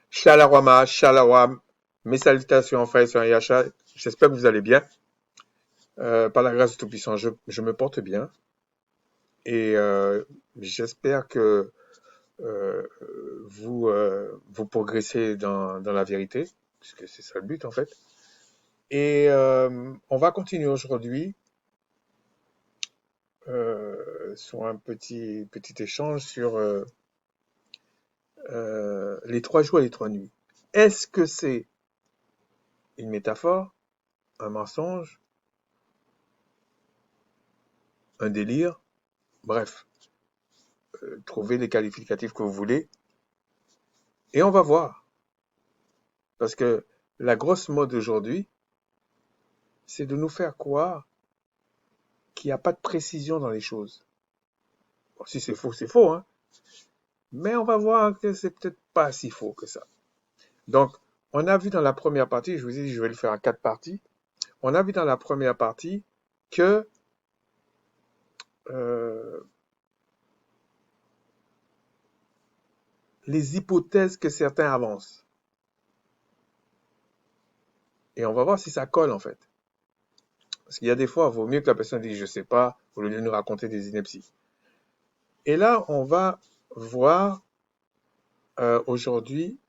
Shalawama, shalawam. Mes salutations, frères et sœurs Yacha. J'espère que vous allez bien. Par la grâce du Tout-Puissant, je me porte bien. Et j'espère que euh, vous progressez dans la vérité, puisque c'est ça le but en fait. Et on va continuer aujourd'hui sur un petit échange sur les 3 jours et les 3 nuits. Est-ce que c'est une métaphore, un mensonge, un délire? Bref, trouvez les qualificatifs que vous voulez et on va voir. Parce que la grosse mode aujourd'hui, c'est de nous faire croire qu'il n'y a pas de précision dans les choses. Bon, si c'est faux, hein. Mais on va voir que c'est peut-être pas si faux que ça. Donc, on a vu dans la première partie, je vous ai dit, je vais le faire en 4 parties. On a vu dans la première partie que euh, les hypothèses que certains avancent. Et on va voir si ça colle en fait. Parce qu'il y a des fois, il vaut mieux que la personne dise je sais pas, au lieu de nous raconter des inepties. Et là, on va voir aujourd'hui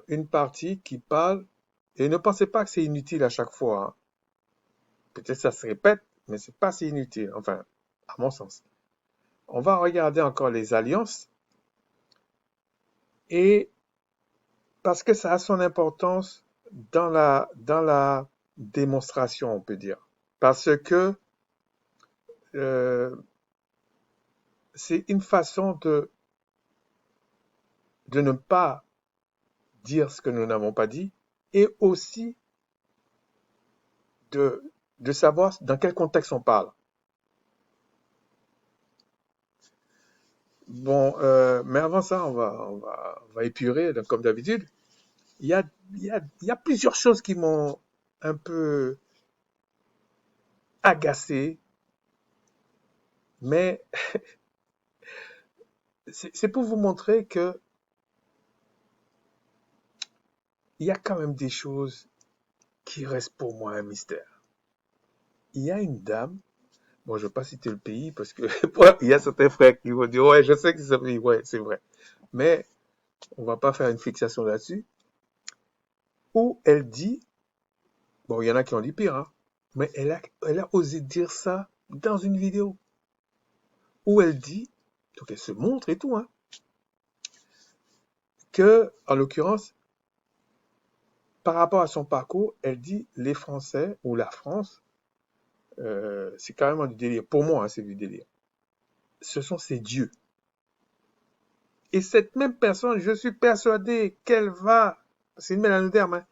une partie qui parle, et ne pensez pas que c'est inutile à chaque fois, hein. Peut-être ça se répète, mais c'est pas si inutile, enfin, à mon sens. On va regarder encore les alliances, et parce que ça a son importance dans la démonstration, on peut dire. Parce que euh, c'est une façon de ne pas dire ce que nous n'avons pas dit, et aussi de, de savoir dans quel contexte on parle. Bon, mais avant ça, on va épurer, donc, comme d'habitude. Il y a, il y a plusieurs choses qui m'ont un peu agacé, mais c'est pour vous montrer que il y a quand même des choses qui restent pour moi un mystère. Il y a une dame, bon, je ne vais pas citer le pays parce que il y a certains frères qui vont dire, ouais, je sais que c'est ce pays, ouais, c'est vrai. Mais on va pas faire une fixation là-dessus, où elle dit, bon, il y en a qui ont dit pire, hein, mais elle a osé dire ça dans une vidéo, où elle dit, donc elle se montre et tout, hein, que, en l'occurrence, par rapport à son parcours, elle dit les Français ou la France, c'est carrément du délire. Pour moi, hein, c'est du délire. Ce sont ses dieux. Et cette même personne, je suis persuadé qu'elle va, c'est une mélanoderme, hein,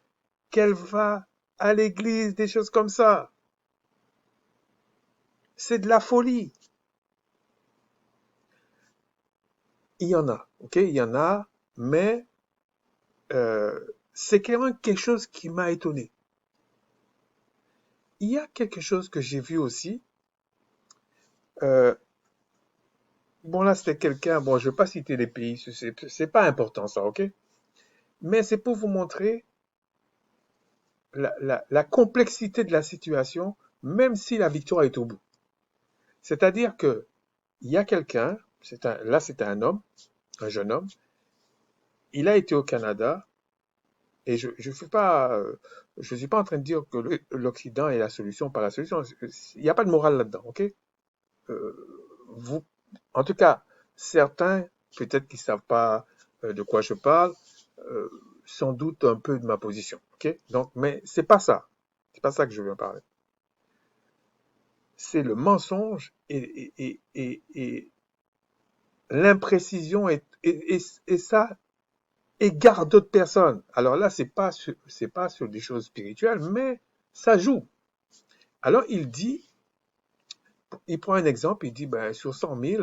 qu'elle va à l'église, des choses comme ça. C'est de la folie. Il y en a, ok, il y en a, mais euh, c'est quand même quelque chose qui m'a étonné. Il y a quelque chose que j'ai vu aussi. Euh, bon, là, c'était quelqu'un, bon, je ne vais pas citer les pays, c'est pas important ça, ok? Mais c'est pour vous montrer la complexité de la situation, même si la victoire est au bout. C'est-à-dire que il y a quelqu'un, là c'était un homme, un jeune homme, il a été au Canada, et je suis pas en train de dire que l'Occident est la solution, pas la solution. Il n'y a pas de morale là-dedans, ok? Vous, en tout cas, certains, peut-être qu'ils savent pas de quoi je parle, euh, sans doute un peu de ma position, ok? Donc, mais c'est pas ça. C'est pas ça que je veux parler. C'est le mensonge et l'imprécision et ça égare d'autres personnes. Alors là, c'est pas sur des choses spirituelles, mais ça joue. Alors il prend un exemple, il dit, ben, sur 100 000,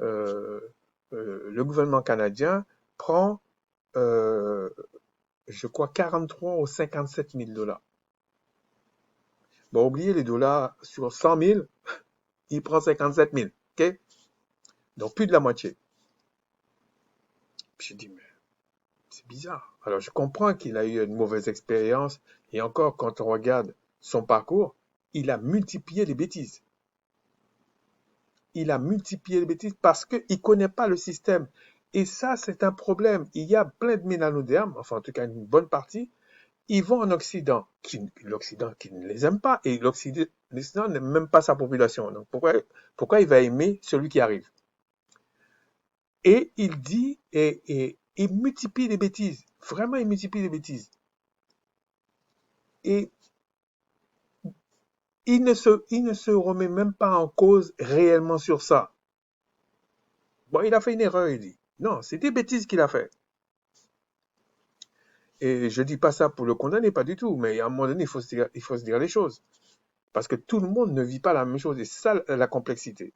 euh, le gouvernement canadien prend, euh, je crois, 43 ou 57 000 dollars. Bon, oubliez les dollars, sur 100 000, il prend 57 000, ok? Donc plus de la moitié. J'ai dit, mais c'est bizarre. Alors, je comprends qu'il a eu une mauvaise expérience. Et encore, quand on regarde son parcours, il a multiplié les bêtises. Il a multiplié les bêtises parce qu'il ne connaît pas le système. Et ça, c'est un problème. Il y a plein de mélanodermes, enfin en tout cas une bonne partie, ils vont en Occident, l'Occident qui ne les aime pas, et l'Occident n'aime même pas sa population. Donc pourquoi il va aimer celui qui arrive? Et il dit, et il multiplie les bêtises. Vraiment, il multiplie les bêtises. Et il ne se remet même pas en cause réellement sur ça. Bon, il a fait une erreur, il dit. Non, c'est des bêtises qu'il a fait. Et je dis pas ça pour le condamner, pas du tout, mais à un moment donné, il faut se dire les choses. Parce que tout le monde ne vit pas la même chose, et c'est ça la complexité.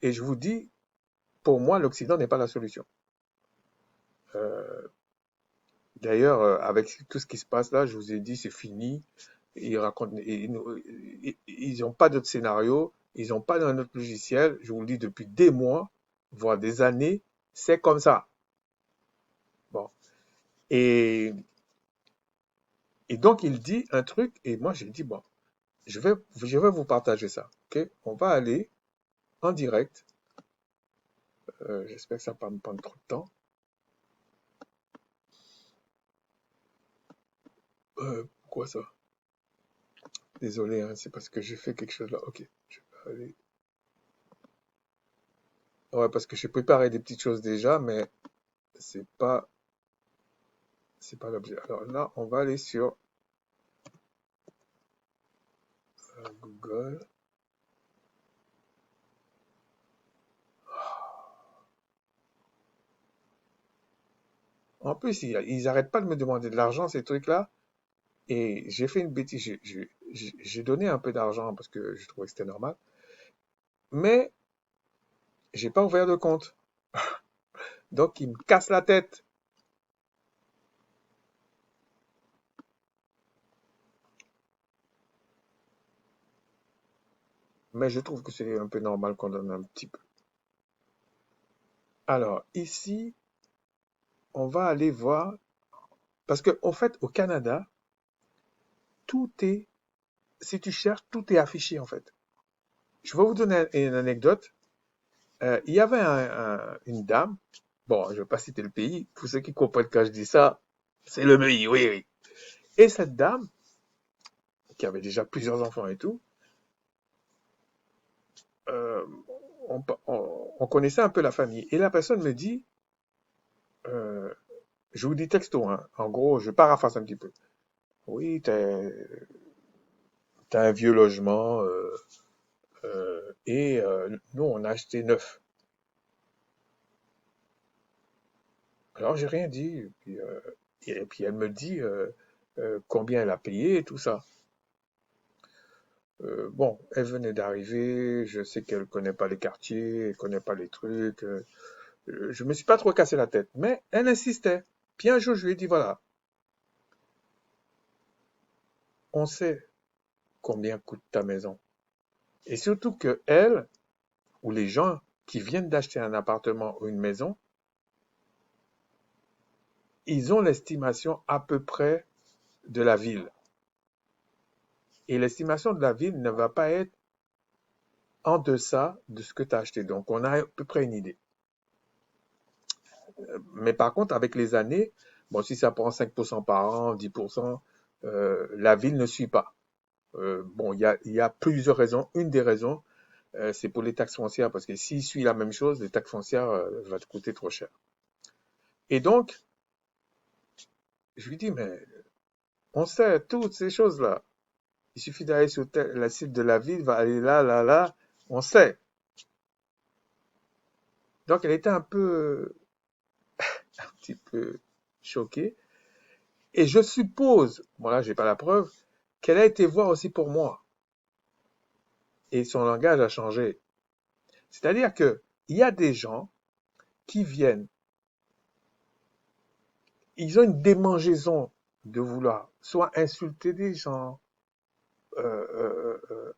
Et je vous dis, pour moi, l'Occident n'est pas la solution. Euh, D'ailleurs, avec tout ce qui se passe là, je vous ai dit, c'est fini. Ils racontent, ils n'ont pas d'autre scénario, ils n'ont pas d'un autre logiciel. Je vous le dis depuis des mois, voire des années, c'est comme ça. Bon. Et, et donc, il dit un truc, et moi, j'ai dit, bon, je vais vous partager ça. Ok? On va aller en direct. J'espère que ça ne va pas me prendre trop de temps. Pourquoi ça? Désolé, hein, c'est parce que j'ai fait quelque chose là. Ok, je vais aller. Ouais, parce que j'ai préparé des petites choses déjà, mais c'est pas, c'est pas l'objet. Alors là, on va aller sur Google. En plus, ils arrêtent pas de me demander de l'argent, ces trucs-là. Et j'ai fait une bêtise. J'ai donné un peu d'argent parce que je trouvais que c'était normal. Mais j'ai pas ouvert de compte. Donc, ils me cassent la tête. Mais je trouve que c'est un peu normal qu'on donne un petit peu. Alors, ici, on va aller voir. Parce que, en fait, au Canada, tout est, si tu cherches, tout est affiché, en fait. Je vais vous donner une anecdote. Il y avait une dame, bon, je ne vais pas citer le pays, pour ceux qui comprennent quand je dis ça, c'est le pays, oui, oui. Et cette dame, qui avait déjà plusieurs enfants et tout, euh, on connaissait un peu la famille. Et la personne me dit, euh, je vous dis texto, hein, en gros, je paraphrase un petit peu. Oui, t'as un vieux logement, et nous, on a acheté neuf. Alors, j'ai rien dit. Et puis elle me dit combien elle a payé et tout ça. Bon, elle venait d'arriver, je sais qu'elle connaît pas les quartiers, elle connaît pas les trucs. Je me suis pas trop cassé la tête, mais elle insistait. Puis un jour, je lui ai dit, voilà, on sait combien coûte ta maison. Et surtout que elle, ou les gens qui viennent d'acheter un appartement ou une maison, ils ont l'estimation à peu près de la ville. Et l'estimation de la ville ne va pas être en deçà de ce que tu as acheté. Donc, on a à peu près une idée. Mais par contre, avec les années, bon, si ça prend 5% par an, 10%, la ville ne suit pas. Bon, il y a plusieurs raisons. Une des raisons, c'est pour les taxes foncières, parce que s'il suit la même chose, les taxes foncières vont te coûter trop cher. Et donc, je lui dis, mais on sait toutes ces choses-là. Il suffit d'aller sur la site de la ville, va aller là, là, là, on sait. Donc, elle était un petit peu choquée. Et je suppose, bon là, j'ai pas la preuve, qu'elle a été voir aussi pour moi. Et son langage a changé. C'est-à-dire que il y a des gens qui viennent, ils ont une démangeaison de vouloir soit insulter des gens, euh,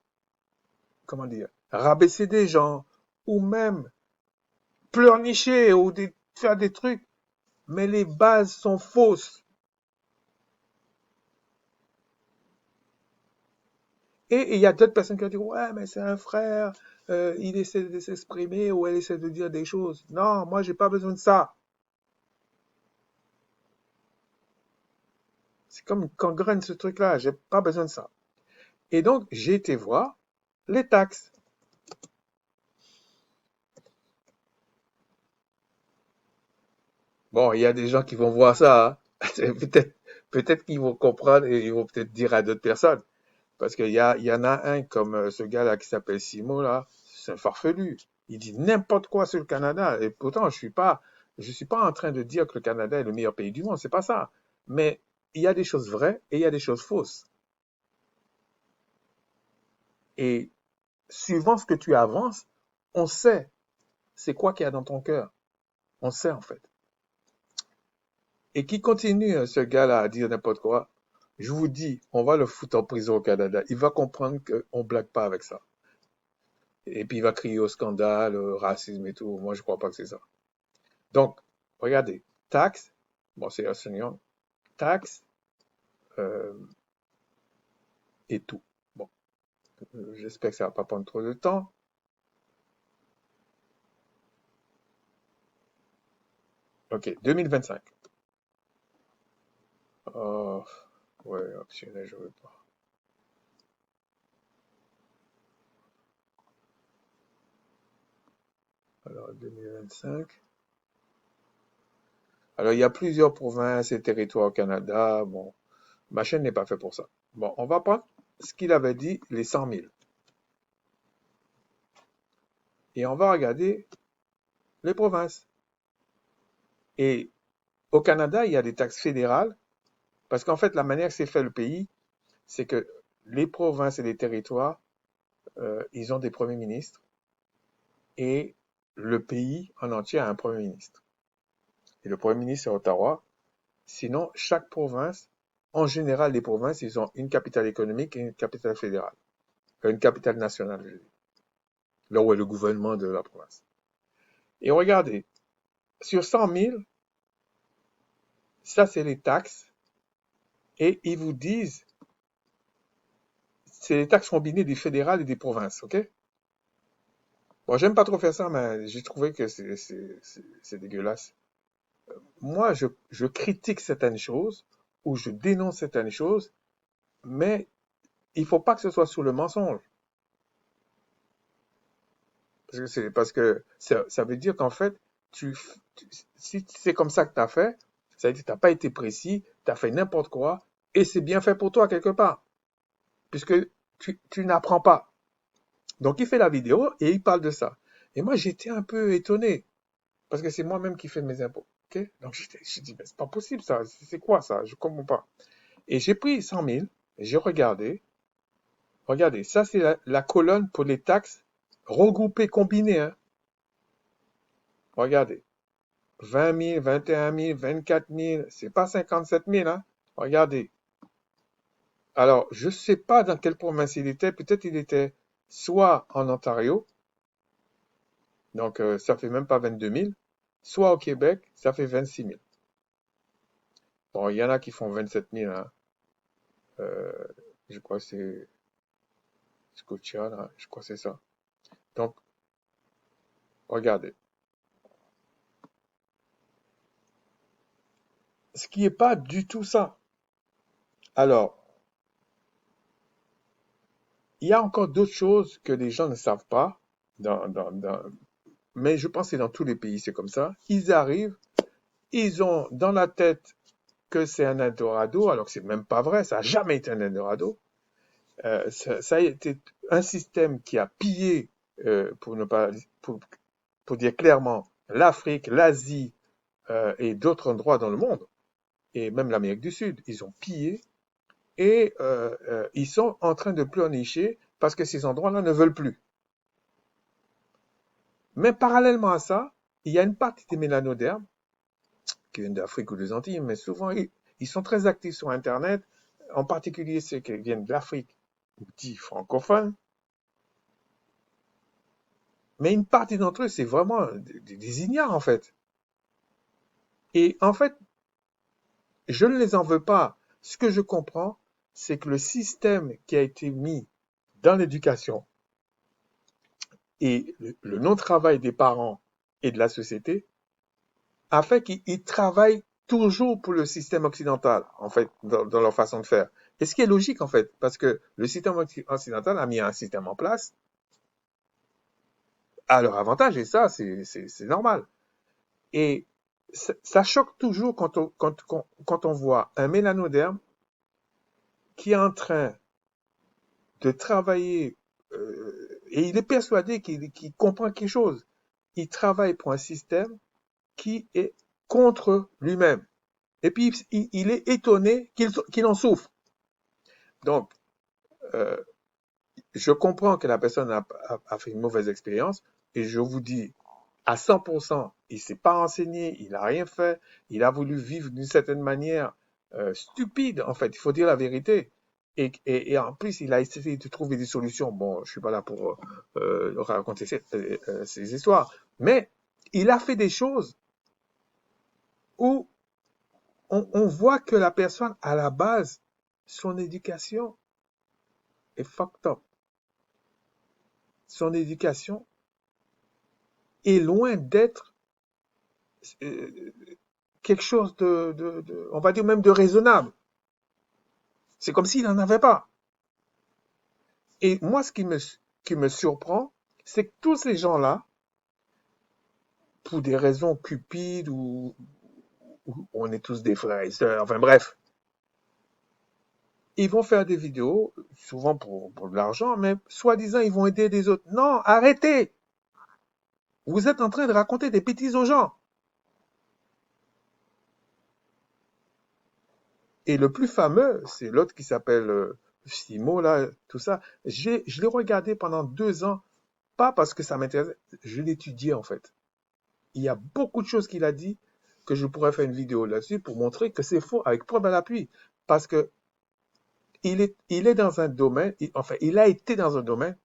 comment dire, rabaisser des gens, ou même pleurnicher ou faire des trucs. mais les bases sont fausses. Et il y a d'autres personnes qui ont dit, ouais, mais c'est un frère, il essaie de s'exprimer ou elle essaie de dire des choses. Non, moi, j'ai pas besoin de ça. C'est comme une gangrène, ce truc-là. J'ai pas besoin de ça. Et donc, j'ai été voir les taxes. Bon, il y a des gens qui vont voir ça, hein. Peut-être qu'ils vont comprendre et ils vont peut-être dire à d'autres personnes. Parce il y en a un comme ce gars-là qui s'appelle Simo, là, c'est un farfelu. Il dit n'importe quoi sur le Canada. Et pourtant, je suis pas en train de dire que le Canada est le meilleur pays du monde. C'est pas ça. Mais il y a des choses vraies et il y a des choses fausses. Et suivant ce que tu avances, on sait c'est quoi qu'il y a dans ton cœur. On sait, en fait. Et qui continue, ce gars-là, à dire n'importe quoi, je vous dis, on va le foutre en prison au Canada. Il va comprendre qu'on blague pas avec ça. Et puis il va crier au scandale, au racisme et tout. Moi, je crois pas que c'est ça. Donc, regardez, taxes, bon, c'est enseignant, taxes euh, et tout. Bon, j'espère que ça va pas prendre trop de temps. Ok, 2025. Oh, ouais, optionnel, je veux pas. Alors, 2025. Alors, il y a plusieurs provinces et territoires au Canada. Bon, ma chaîne n'est pas faite pour ça. Bon, on va prendre ce qu'il avait dit, les 100 000. Et on va regarder les provinces. Et au Canada, il y a des taxes fédérales, parce qu'en fait, la manière que c'est fait le pays, c'est que les provinces et les territoires, ils ont des premiers ministres, et le pays en entier a un premier ministre. Et le premier ministre, c'est Ottawa. Sinon, chaque province, en général, les provinces, ils ont une capitale économique et une capitale fédérale. Une capitale nationale, je dis. Là où est le gouvernement de la province. Et regardez, sur 100 000, ça, c'est les taxes. Et ils vous disent, c'est les taxes combinées des fédérales et des provinces, ok? Bon, j'aime pas trop faire ça, mais j'ai trouvé que c'est dégueulasse. Moi, je critique certaines choses ou je dénonce certaines choses, mais il faut pas que ce soit sous le mensonge. Parce que ça veut dire qu'en fait, si c'est comme ça que tu as fait, ça veut dire que tu n'as pas été précis, tu as fait n'importe quoi, et c'est bien fait pour toi quelque part, puisque tu n'apprends pas. Donc il fait la vidéo et il parle de ça. Et moi j'étais un peu étonné, parce que c'est moi-même qui fais mes impôts. Ok. Donc j'ai dit, mais c'est pas possible ça, c'est quoi ça? Je comprends pas. Et j'ai pris 100 000, et j'ai regardé, regardez, ça c'est la colonne pour les taxes regroupées, combinées, hein. Regardez. 20 000, 21 000, 24 000, c'est pas 57 000, hein. Regardez. Alors, je ne sais pas dans quelle province il était. Peut-être il était soit en Ontario, donc ça fait même pas 22 000, soit au Québec, ça fait 26 000. Bon, il y en a qui font 27 000, hein. Euh, je crois que c'est Scotia, là. Je crois que c'est ça. Donc, regardez. Ce qui n'est pas du tout ça. Alors, il y a encore d'autres choses que les gens ne savent pas mais je pense que c'est dans tous les pays, c'est comme ça. Ils arrivent, ils ont dans la tête que c'est un Eldorado, alors que c'est même pas vrai, ça n'a jamais été un Eldorado. Ça a été un système qui a pillé, pour ne pas, pour dire clairement, l'Afrique, l'Asie et d'autres endroits dans le monde, et même l'Amérique du Sud. Ils ont pillé et ils sont en train de pleurnicher parce que ces endroits-là ne veulent plus. Mais parallèlement à ça, il y a une partie des mélanodermes qui viennent d'Afrique ou des Antilles, mais souvent ils sont très actifs sur Internet, en particulier ceux qui viennent d'Afrique ou dits francophones. Mais une partie d'entre eux, c'est vraiment des ignares en fait. Et en fait, je ne les en veux pas. Ce que je comprends, c'est que le système qui a été mis dans l'éducation et le non-travail des parents et de la société a fait qu'ils travaillent toujours pour le système occidental, en fait, dans leur façon de faire. Et ce qui est logique, en fait, parce que le système occidental a mis un système en place à leur avantage, et ça, c'est normal. Et ça choque toujours quand on voit un mélanoderme qui est en train de travailler, et il est persuadé qu'il comprend quelque chose. Il travaille pour un système qui est contre lui-même. Et puis, il est étonné qu'il en souffre. Donc, euh, je comprends que la personne a fait une mauvaise expérience, et je vous dis, à 100%, il ne s'est pas renseigné, il n'a rien fait, il a voulu vivre d'une certaine manière stupide, en fait, il faut dire la vérité. Et en plus, il a essayé de trouver des solutions. Bon, je ne suis pas là pour raconter ces histoires, mais il a fait des choses où on voit que la personne, à la base, son éducation est fucked up. Son éducation est loin d'être euh, quelque chose on va dire même de raisonnable. C'est comme s'il n'en avait pas. Et moi, qui me surprend, c'est que tous ces gens-là, pour des raisons cupides ou on est tous des frères et sœurs, enfin bref, ils vont faire des vidéos, souvent pour de l'argent, mais soi-disant, ils vont aider les autres. Non, arrêtez! Vous êtes en train de raconter des bêtises aux gens. Et le plus fameux, c'est l'autre qui s'appelle Simo, là, tout ça. Je l'ai regardé pendant 2 ans, pas parce que ça m'intéresse, je l'étudiais en fait. Il y a beaucoup de choses qu'il a dit que je pourrais faire une vidéo là-dessus pour montrer que c'est faux, avec preuve à l'appui. Parce que il est dans un domaine, enfin, il a été dans un domaine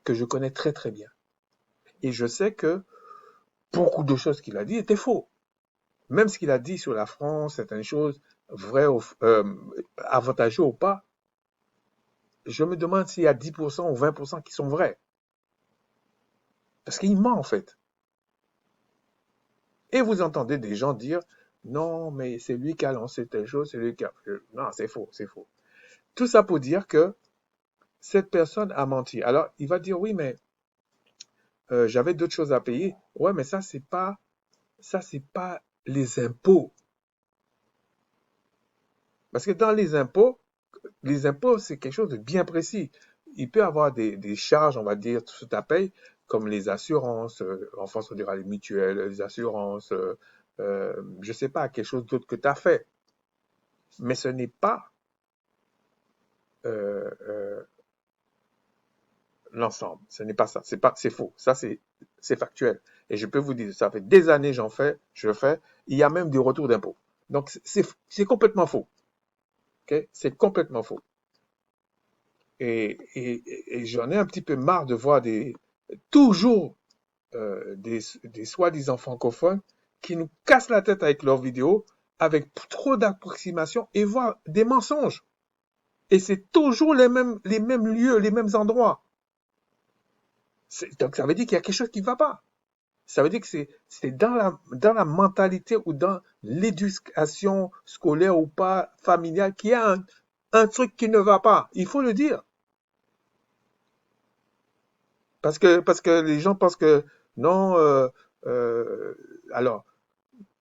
que je connais très très bien. Et je sais que beaucoup de choses qu'il a dit étaient faux. Même ce qu'il a dit sur la France, certaines choses vraies, avantageuses ou pas, je me demande s'il y a 10% ou 20% qui sont vrais. Parce qu'il ment en fait. Et vous entendez des gens dire, non, mais c'est lui qui a lancé telle chose, c'est lui qui a... Non, c'est faux, c'est faux. Tout ça pour dire que cette personne a menti. Alors, il va dire, oui, mais j'avais d'autres choses à payer. Ouais, mais ça, c'est pas les impôts. Parce que dans les impôts, c'est quelque chose de bien précis. Il peut y avoir des charges, on va dire, sur ta paye, comme les assurances, en France, on dira les mutuelles, les assurances, je sais pas, quelque chose d'autre que tu as fait. Mais ce n'est pas euh, euh, l'ensemble. Ce n'est pas ça. C'est faux. Ça, c'est factuel. Et je peux vous dire, ça fait des années je le fais. Il y a même des retours d'impôts. Donc, c'est complètement faux. Okay? C'est complètement faux. Et j'en ai un petit peu marre de voir toujours des soi-disant francophones qui nous cassent la tête avec leurs vidéos, avec trop d'approximations et voire des mensonges. Et c'est toujours les mêmes lieux, les mêmes endroits. Donc ça veut dire qu'il y a quelque chose qui ne va pas. Ça veut dire que c'est dans la mentalité ou dans l'éducation scolaire ou pas familiale qu'il y a un truc qui ne va pas. Il faut le dire. Parce que les gens pensent que non, euh, alors,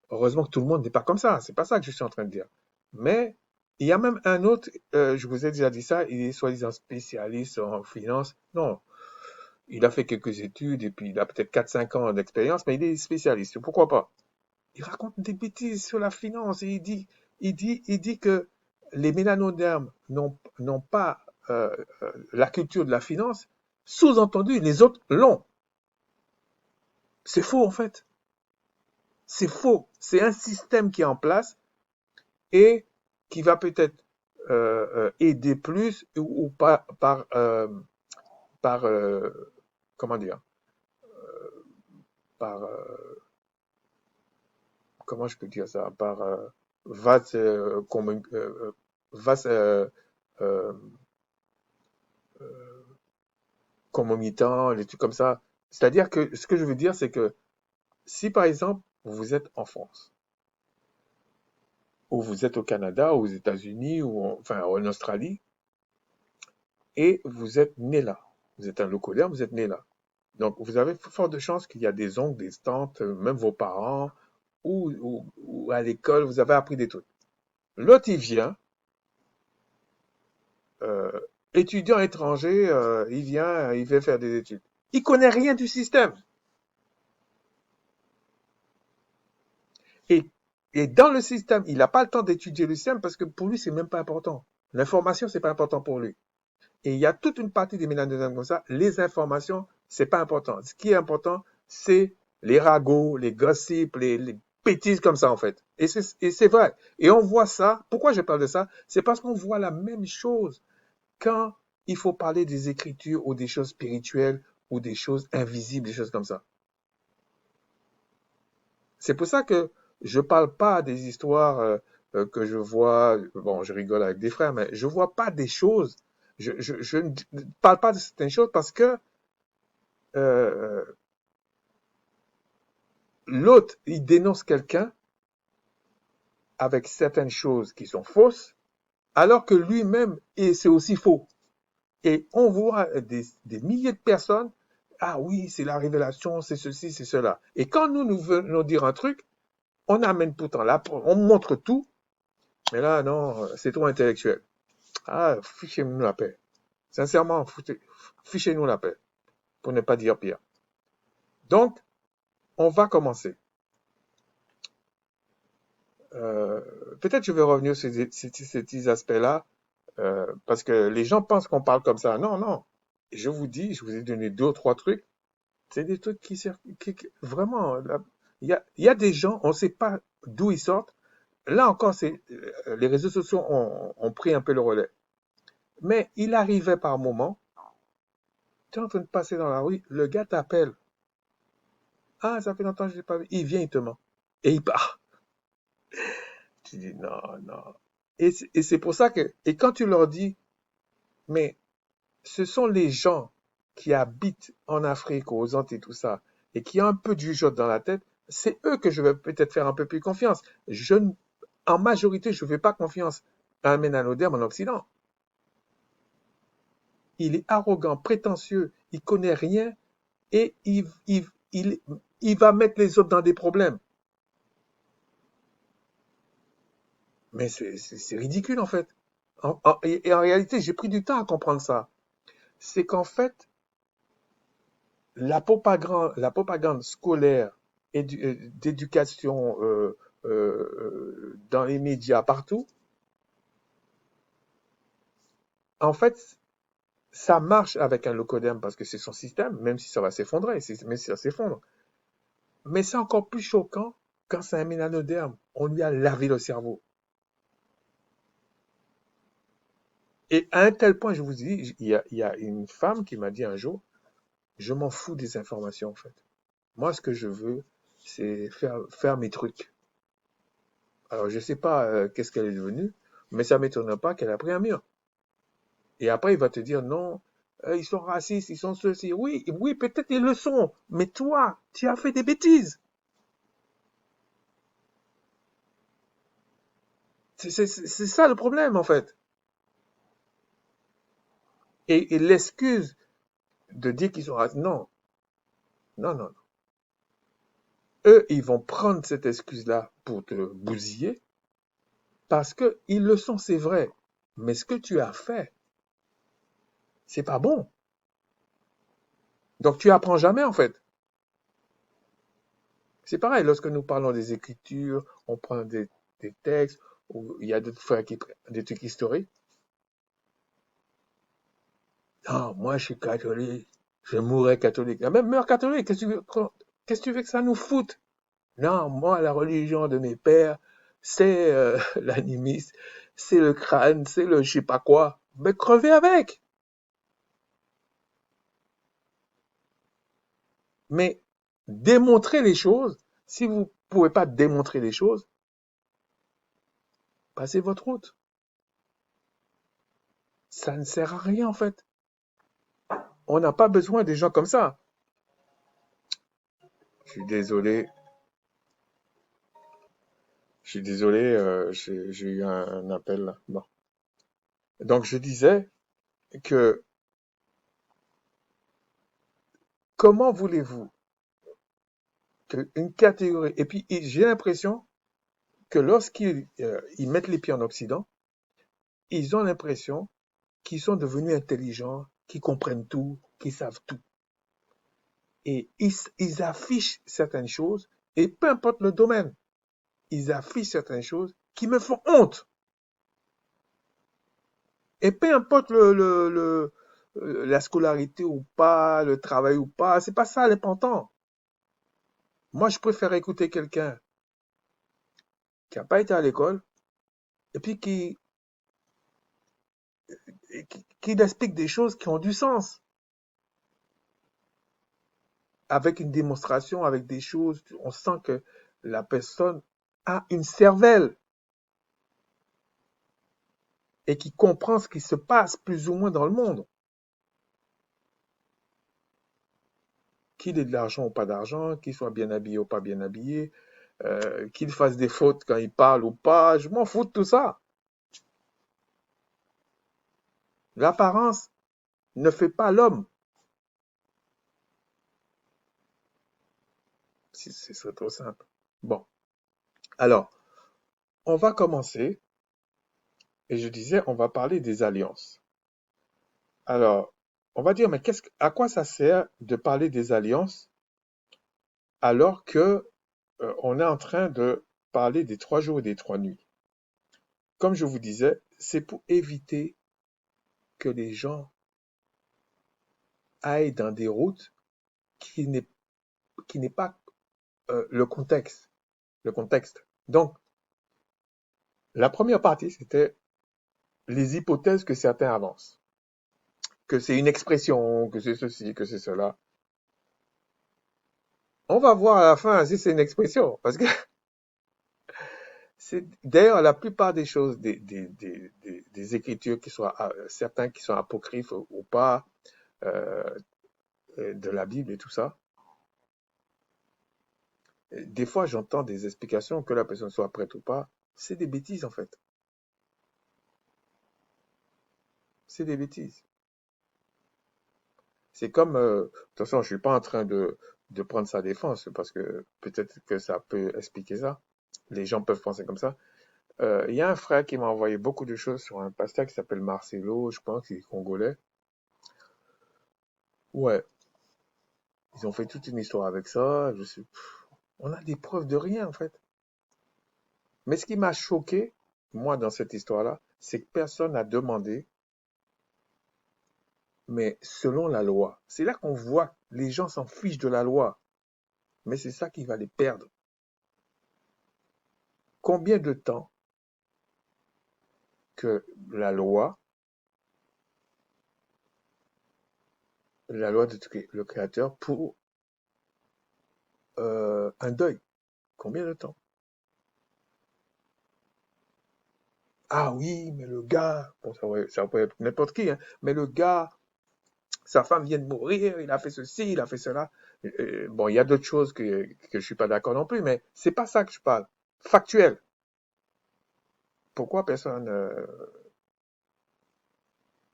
heureusement que tout le monde n'est pas comme ça. C'est pas ça que je suis en train de dire. Mais il y a même un autre, je vous ai déjà dit ça, il est soi-disant spécialiste en finance. Non, il a fait quelques études et puis il a peut-être 4 5 ans d'expérience, mais il est spécialiste. Pourquoi pas? Il raconte des bêtises sur la finance et il dit que les mélanodermes n'ont pas la culture de la finance. Sous-entendu, les autres l'ont. C'est faux en fait. C'est faux. C'est un système qui est en place et qui va peut-être aider plus ou pas par comment dire, par comment je peux dire ça, par vaste, vaste euh, concomitant, les trucs comme ça. C'est-à-dire que ce que je veux dire, c'est que si par exemple vous êtes en France, ou vous êtes au Canada, ou aux États-Unis, enfin en Australie, et vous êtes né là, vous êtes un locodème, vous êtes né là. Donc vous avez fort de chances qu'il y a des oncles, des tantes, même vos parents, ou à l'école, vous avez appris des trucs. L'autre, il vient, euh, étudiant étranger, il vient, il veut faire des études. Il connaît rien du système. Et, et dans le système, il n'a pas le temps d'étudier le système parce que pour lui, c'est même pas important. L'information, c'est pas important pour lui. Et il y a toute une partie des ménages comme ça. Les informations, c'est pas important. Ce qui est important, c'est les ragots, les gossips, les bêtises comme ça, en fait. Et c'est vrai. Et on voit ça. Pourquoi je parle de ça? C'est parce qu'on voit la même chose quand il faut parler des écritures ou des choses spirituelles ou des choses invisibles, des choses comme ça. C'est pour ça que je parle pas des histoires que je vois. Bon, je rigole avec des frères, mais je vois pas des choses. Je ne parle pas de certaines choses parce que euh, l'autre, il dénonce quelqu'un avec certaines choses qui sont fausses, alors que lui-même, et c'est aussi faux. Et on voit des milliers de personnes, ah oui, c'est la révélation, c'est ceci, c'est cela. Et quand nous venons dire un truc, on amène pourtant là, on montre tout, mais là, non, c'est trop intellectuel. Ah, fichez-nous la paix. Sincèrement, fichez-nous la paix, pour ne pas dire pire. Donc, on va commencer. Euh, Peut-être je vais revenir sur ces petits aspects-là, parce que les gens pensent qu'on parle comme ça. Non, non. Je vous dis, je vous ai donné deux ou trois trucs. C'est des trucs vraiment, il y a des gens, on ne sait pas d'où ils sortent. Là encore, les réseaux sociaux ont pris un peu le relais. Mais il arrivait par moment, tu es en train de passer dans la rue, le gars t'appelle. Ah, ça fait longtemps que je ne l'ai pas vu. Il vient, il te ment. Et il part. Tu dis non, non. Et c'est pour ça que, et quand tu leur dis, mais ce sont les gens qui habitent en Afrique, aux Antilles et tout ça, et qui ont un peu de jugeote dans la tête, c'est eux que je vais peut-être faire un peu plus confiance. En majorité, je ne fais pas confiance à un Ménanodème en Occident. Il est arrogant, prétentieux, il connaît rien et il va mettre les autres dans des problèmes. Mais c'est ridicule en fait. Et en réalité, j'ai pris du temps à comprendre ça. C'est qu'en fait, la propagande scolaire et d'éducation dans les médias partout, en fait, ça marche avec un locodème parce que c'est son système, même si ça va s'effondrer, même si ça s'effondre. Mais c'est encore plus choquant quand c'est un mélanoderme. On lui a lavé le cerveau. Et à un tel point, je vous dis, il y a une femme qui m'a dit un jour, je m'en fous des informations en fait. Moi, ce que je veux, c'est faire mes trucs. Alors, je ne sais pas qu'est-ce qu'elle est devenue, mais ça ne m'étonne pas qu'elle a pris un mur. Et après, il va te dire, non, ils sont racistes, ils sont ceci. Oui, oui, peut-être ils le sont, mais toi, tu as fait des bêtises. C'est ça le problème, en fait. Et l'excuse de dire qu'ils sont racistes, non, non, non. Eux, ils vont prendre cette excuse-là pour te bousiller, parce qu'ils le sont, c'est vrai. Mais ce que tu as fait, c'est pas bon. Donc, tu apprends jamais, en fait. C'est pareil, lorsque nous parlons des écritures, on prend des textes, où il y a d'autres frères qui prennent des trucs historiques. Non, moi je suis catholique, je mourrai catholique. Ah, même meurs catholique, qu'est-ce que tu veux que ça nous foute? Non, moi la religion de mes pères, c'est l'animisme, c'est le crâne, c'est le je sais pas quoi. Mais crevez avec. Mais démontrez les choses. Si vous pouvez pas démontrer les choses, passez votre route. Ça ne sert à rien, en fait. On n'a pas besoin des gens comme ça. Je suis désolé. J'ai eu un appel là. Bon. Donc, je disais que comment voulez-vous qu'une catégorie, et puis j'ai l'impression que lorsqu'ils ils mettent les pieds en Occident, ils ont l'impression qu'ils sont devenus intelligents, qu'ils comprennent tout, qu'ils savent tout. Et ils affichent certaines choses, et peu importe le domaine, ils affichent certaines choses qui me font honte. Et peu importe la scolarité ou pas, le travail ou pas, c'est pas ça l'important. Moi, je préfère écouter quelqu'un qui n'a pas été à l'école et puis qui explique des choses qui ont du sens. Avec une démonstration, avec des choses, on sent que la personne a une cervelle et qui comprend ce qui se passe plus ou moins dans le monde. Qu'il ait de l'argent ou pas d'argent, qu'il soit bien habillé ou pas bien habillé, qu'il fasse des fautes quand il parle ou pas, je m'en fous de tout ça. L'apparence ne fait pas l'homme. C'est trop simple. Bon, alors, on va commencer, et je disais, on va parler des alliances. Alors, on va dire, mais à quoi ça sert de parler des alliances alors que on est en train de parler des 3 jours et des 3 nuits? Comme je vous disais, c'est pour éviter que les gens aillent dans des routes qui n'est pas le contexte. Le contexte. Donc, la première partie, c'était les hypothèses que certains avancent. Que c'est une expression, que c'est ceci, que c'est cela. On va voir à la fin si c'est une expression. Parce que c'est d'ailleurs la plupart des choses, des écritures qui soient, certains qui sont apocryphes ou pas, euh, de la Bible et tout ça, des fois j'entends des explications que la personne soit prête ou pas. C'est des bêtises en fait. C'est des bêtises. C'est comme, de toute façon, je suis pas en train de prendre sa défense parce que peut-être que ça peut expliquer ça. Les gens peuvent penser comme ça. Il y a un frère qui m'a envoyé beaucoup de choses sur un pasteur qui s'appelle Marcelo, je pense qu'il est congolais. Ouais, ils ont fait toute une histoire avec ça. On a des preuves de rien en fait. Mais ce qui m'a choqué, moi, dans cette histoire-là, c'est que personne n'a demandé, mais selon la loi. C'est là qu'on voit que les gens s'en fichent de la loi. Mais c'est ça qui va les perdre. Combien de temps que la loi de le Créateur pour un deuil? Combien de temps? Ah oui, mais le gars, bon, ça peut être n'importe qui, hein, mais le gars, sa femme vient de mourir, il a fait ceci, il a fait cela. Bon, il y a d'autres choses que je suis pas d'accord non plus, mais c'est pas ça que je parle. Factuel. Pourquoi personne...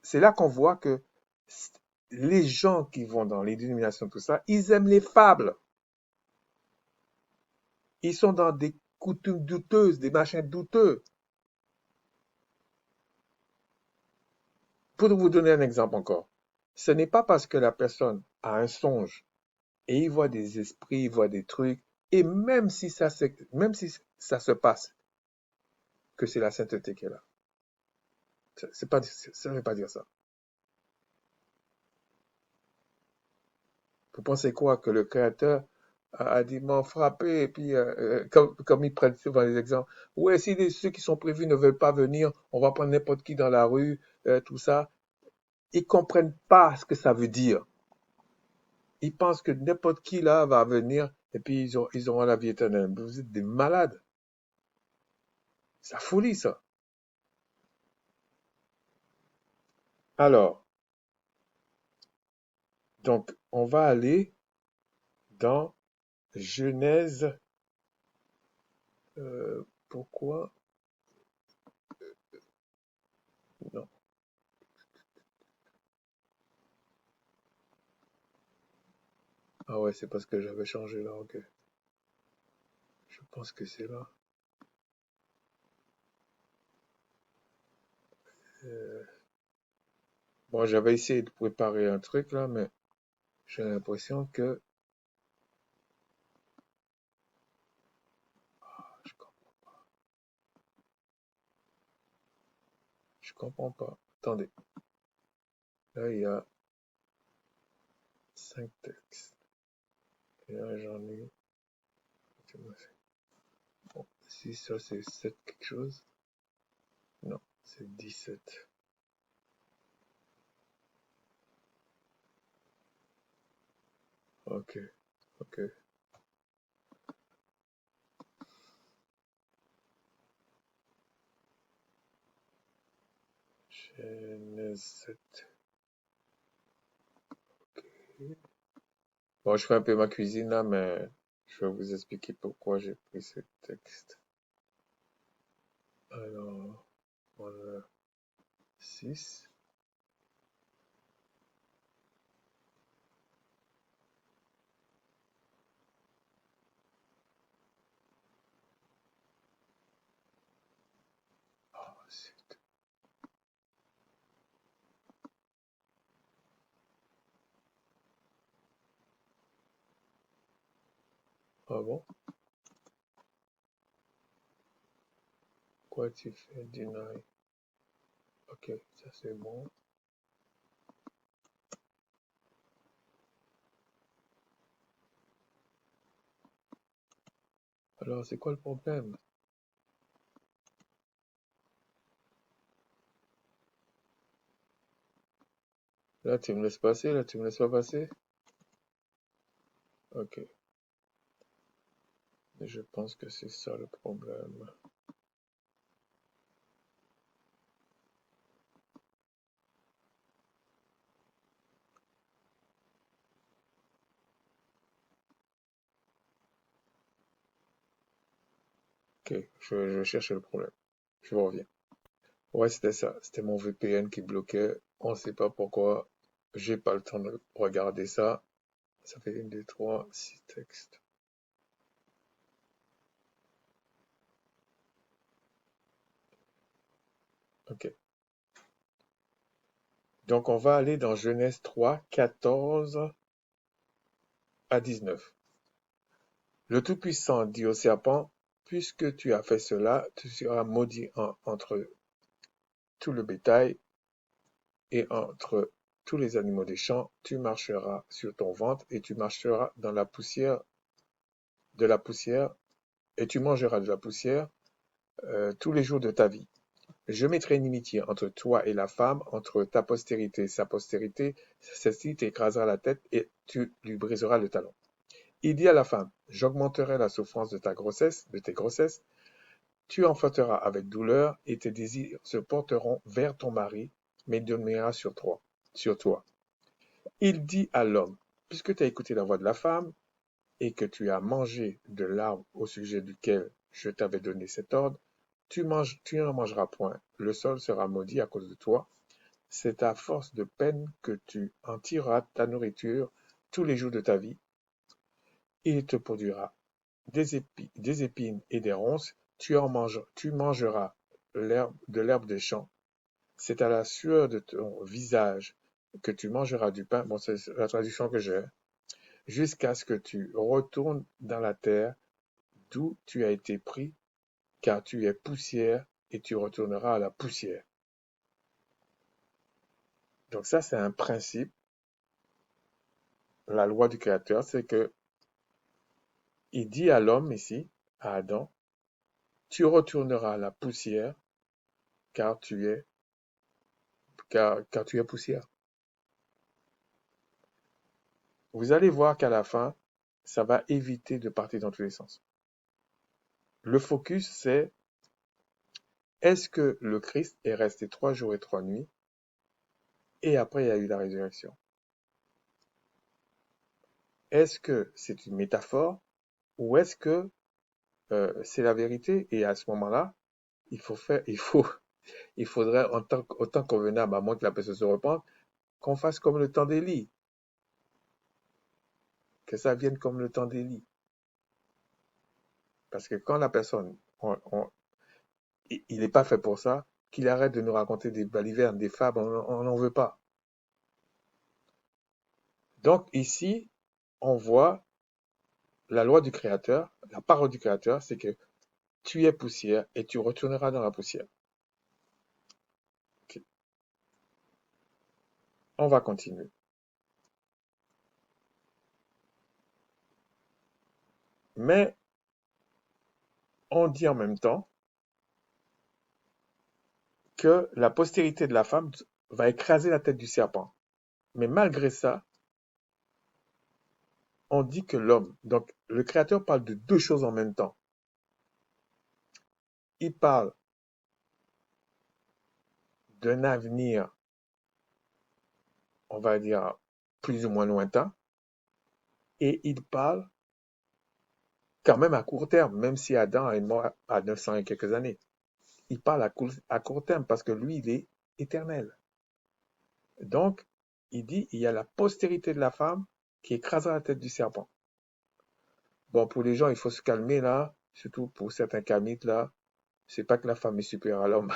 c'est là qu'on voit que les gens qui vont dans les dénominations, tout ça, ils aiment les fables. Ils sont dans des coutumes douteuses, des machins douteux. Pour vous donner un exemple encore, ce n'est pas parce que la personne a un songe et il voit des esprits, il voit des trucs, et même si ça se passe, que c'est la sainteté qui est là. Ça ne veut pas dire ça. Vous pensez quoi? Que le Créateur a dit m'en frapper, et puis, comme ils prennent souvent les exemples, ouais, si ceux qui sont prévus ne veulent pas venir, on va prendre n'importe qui dans la rue, tout ça. Ils comprennent pas ce que ça veut dire. Ils pensent que n'importe qui là va venir et puis ils auront la vie éternelle. Vous êtes des malades. C'est la folie, ça. Alors, donc, on va aller dans Genèse. Pourquoi? Non. Ah ouais, c'est parce que j'avais changé là, ok. Je pense que c'est là. Euh, Bon, j'avais essayé de préparer un truc là, mais j'ai l'impression que je, com- je comprends pas. Attendez, là il y a 5 textes. Et là j'en ai. Bon, si ça c'est 7 quelque chose. Non, c'est 17. Ok, ok. Genèse 7. Ok. Bon, je fais un peu ma cuisine là, mais je vais vous expliquer pourquoi j'ai pris ce texte. Alors, on a 6. Ah, ah bon? Quoi tu fais, deny? Ok, ça c'est bon. Alors, c'est quoi le problème? Là, tu me laisses passer, là, tu me laisses pas passer? Ok, je pense que c'est ça le problème. Ok, je cherche le problème. Je vous reviens. Ouais, c'était ça. C'était mon VPN qui bloquait. On ne sait pas pourquoi. J'ai pas le temps de regarder ça. Ça fait 1, 2, 3, 6 textes. Ok. Donc, on va aller dans Genèse 3, 14 à 19. Le Tout-Puissant dit au serpent, puisque tu as fait cela, tu seras maudit entre tout le bétail et entre tous les animaux des champs, tu marcheras sur ton ventre et tu marcheras dans la poussière de la poussière et tu mangeras de la poussière tous les jours de ta vie. Je mettrai une inimitié entre toi et la femme, entre ta postérité et sa postérité, celle-ci t'écrasera la tête et tu lui briseras le talon. Il dit à la femme, j'augmenterai la souffrance de tes grossesses, tu enfanteras avec douleur et tes désirs se porteront vers ton mari, mais il dominera sur toi. Il dit à l'homme, puisque tu as écouté la voix de la femme, et que tu as mangé de l'arbre au sujet duquel je t'avais donné cet ordre, tu n'en mangeras point. Le sol sera maudit à cause de toi. C'est à force de peine que tu en tireras ta nourriture tous les jours de ta vie. Il te produira des épines et des ronces. Tu mangeras de l'herbe des champs. C'est à la sueur de ton visage que tu mangeras du pain. Bon, c'est la traduction que j'ai. Jusqu'à ce que tu retournes dans la terre d'où tu as été pris, car tu es poussière et tu retourneras à la poussière. Donc ça, c'est un principe. La loi du Créateur, c'est que il dit à l'homme ici, à Adam, tu retourneras à la poussière, car tu es, car tu es poussière. Vous allez voir qu'à la fin, ça va éviter de partir dans tous les sens. Le focus, c'est est-ce que le Christ est resté 3 jours et 3 nuits et après il y a eu la résurrection? Est-ce que c'est une métaphore ou est-ce que c'est la vérité? Et à ce moment-là, il faudrait en temps convenable, à moins que la personne se repente, qu'on fasse comme le temps d'Élie, que ça vienne comme le temps d'Élie. Parce que quand la personne, il n'est pas fait pour ça, qu'il arrête de nous raconter des balivernes, des fables, on n'en veut pas. Donc ici, on voit la loi du Créateur, la parole du Créateur, c'est que tu es poussière et tu retourneras dans la poussière. Okay. On va continuer. Mais on dit en même temps que la postérité de la femme va écraser la tête du serpent. Mais malgré ça, on dit que l'homme, donc le Créateur parle de deux choses en même temps. Il parle d'un avenir, on va dire, plus ou moins lointain, et il parle quand même à court terme, même si Adam est mort à 900 et quelques années. Il parle à court terme parce que lui, il est éternel. Donc, il dit, il y a la postérité de la femme qui écrasera la tête du serpent. Bon, pour les gens, il faut se calmer là, surtout pour certains kamites là. C'est pas que la femme est supérieure à l'homme.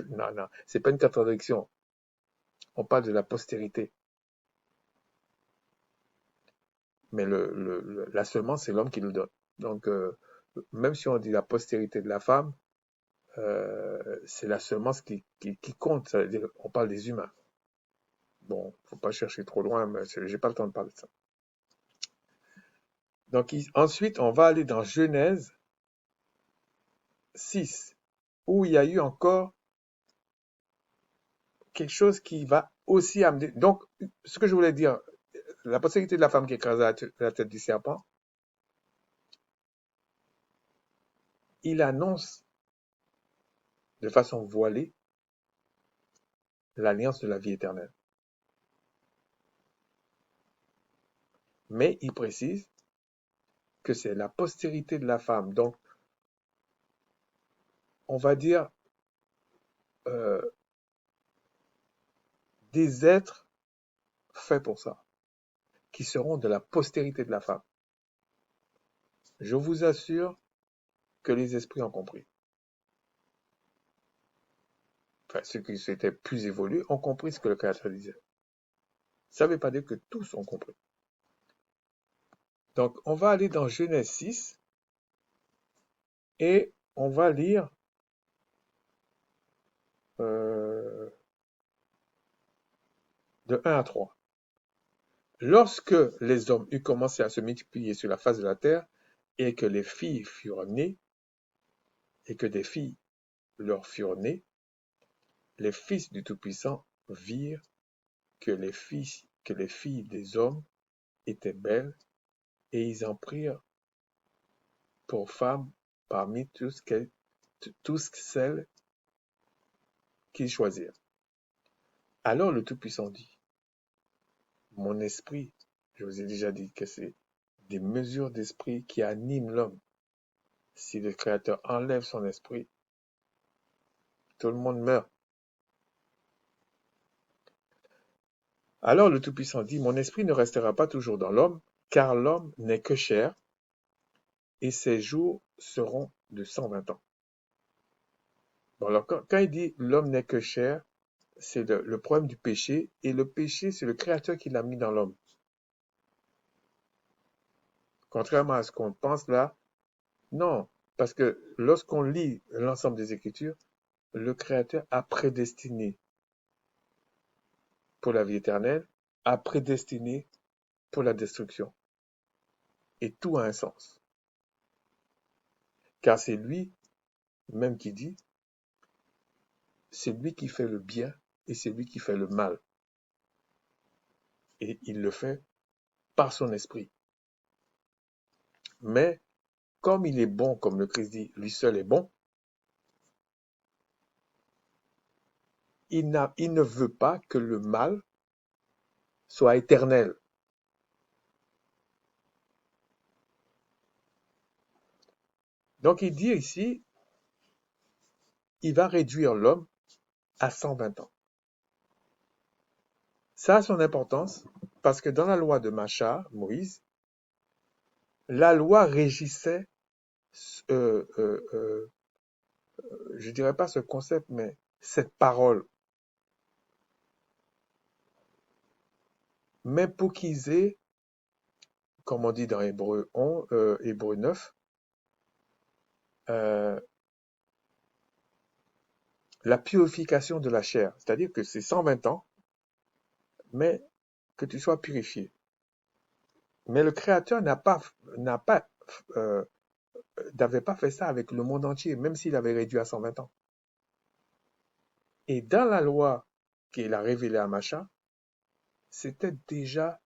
Non, non, c'est pas une contradiction. On parle de la postérité. Mais la semence, c'est l'homme qui le donne. Donc, même si on dit la postérité de la femme, c'est la semence qui compte. Ça veut dire, on parle des humains. Bon, faut pas chercher trop loin, mais j'ai pas le temps de parler de ça. Donc, ensuite, on va aller dans Genèse 6, où il y a eu encore quelque chose qui va aussi amener. Donc, ce que je voulais dire, la postérité de la femme qui écrase la tête du serpent, il annonce de façon voilée l'alliance de la vie éternelle. Mais il précise que c'est la postérité de la femme. Donc, on va dire euh, des êtres faits pour ça, qui seront de la postérité de la femme. Je vous assure que les esprits ont compris. Enfin, ceux qui étaient plus évolués ont compris ce que le Créateur disait. Ça ne veut pas dire que tous ont compris. Donc, on va aller dans Genèse 6 et on va lire de 1 à 3. Lorsque les hommes eurent commencé à se multiplier sur la face de la terre, et que les filles furent nées, et que des filles leur furent nées, les fils du Tout-Puissant virent que les filles des hommes étaient belles, et ils en prirent pour femmes parmi tous celles qu'ils choisirent. Alors le Tout-Puissant dit, mon esprit, je vous ai déjà dit que c'est des mesures d'esprit qui animent l'homme. Si le Créateur enlève son esprit, tout le monde meurt. Alors le Tout-Puissant dit, mon esprit ne restera pas toujours dans l'homme, car l'homme n'est que chair, et ses jours seront de 120 ans. Bon, alors quand il dit l'homme n'est que chair, c'est le problème du péché, et le péché, c'est le Créateur qui l'a mis dans l'homme. Contrairement à ce qu'on pense là, non, parce que lorsqu'on lit l'ensemble des Écritures, le Créateur a prédestiné pour la vie éternelle, a prédestiné pour la destruction. Et tout a un sens. Car c'est lui même qui dit, c'est lui qui fait le bien et c'est lui qui fait le mal. Et il le fait par son esprit. Mais comme il est bon, comme le Christ dit, lui seul est bon, il ne veut pas que le mal soit éternel. Donc il dit ici, il va réduire l'homme à 120 ans. Ça a son importance parce que dans la loi de Macha, Moïse, la loi régissait, euh, euh, euh, je dirais pas ce concept, mais cette parole. Mais pour qu'ils aient, comme on dit dans Hébreu 9, euh, la purification de la chair. C'est-à-dire que c'est 120 ans, mais que tu sois purifié. Mais le Créateur euh, n'avait pas fait ça avec le monde entier, même s'il avait réduit à 120 ans. Et dans la loi qu'il a révélée à Macha, c'était déjà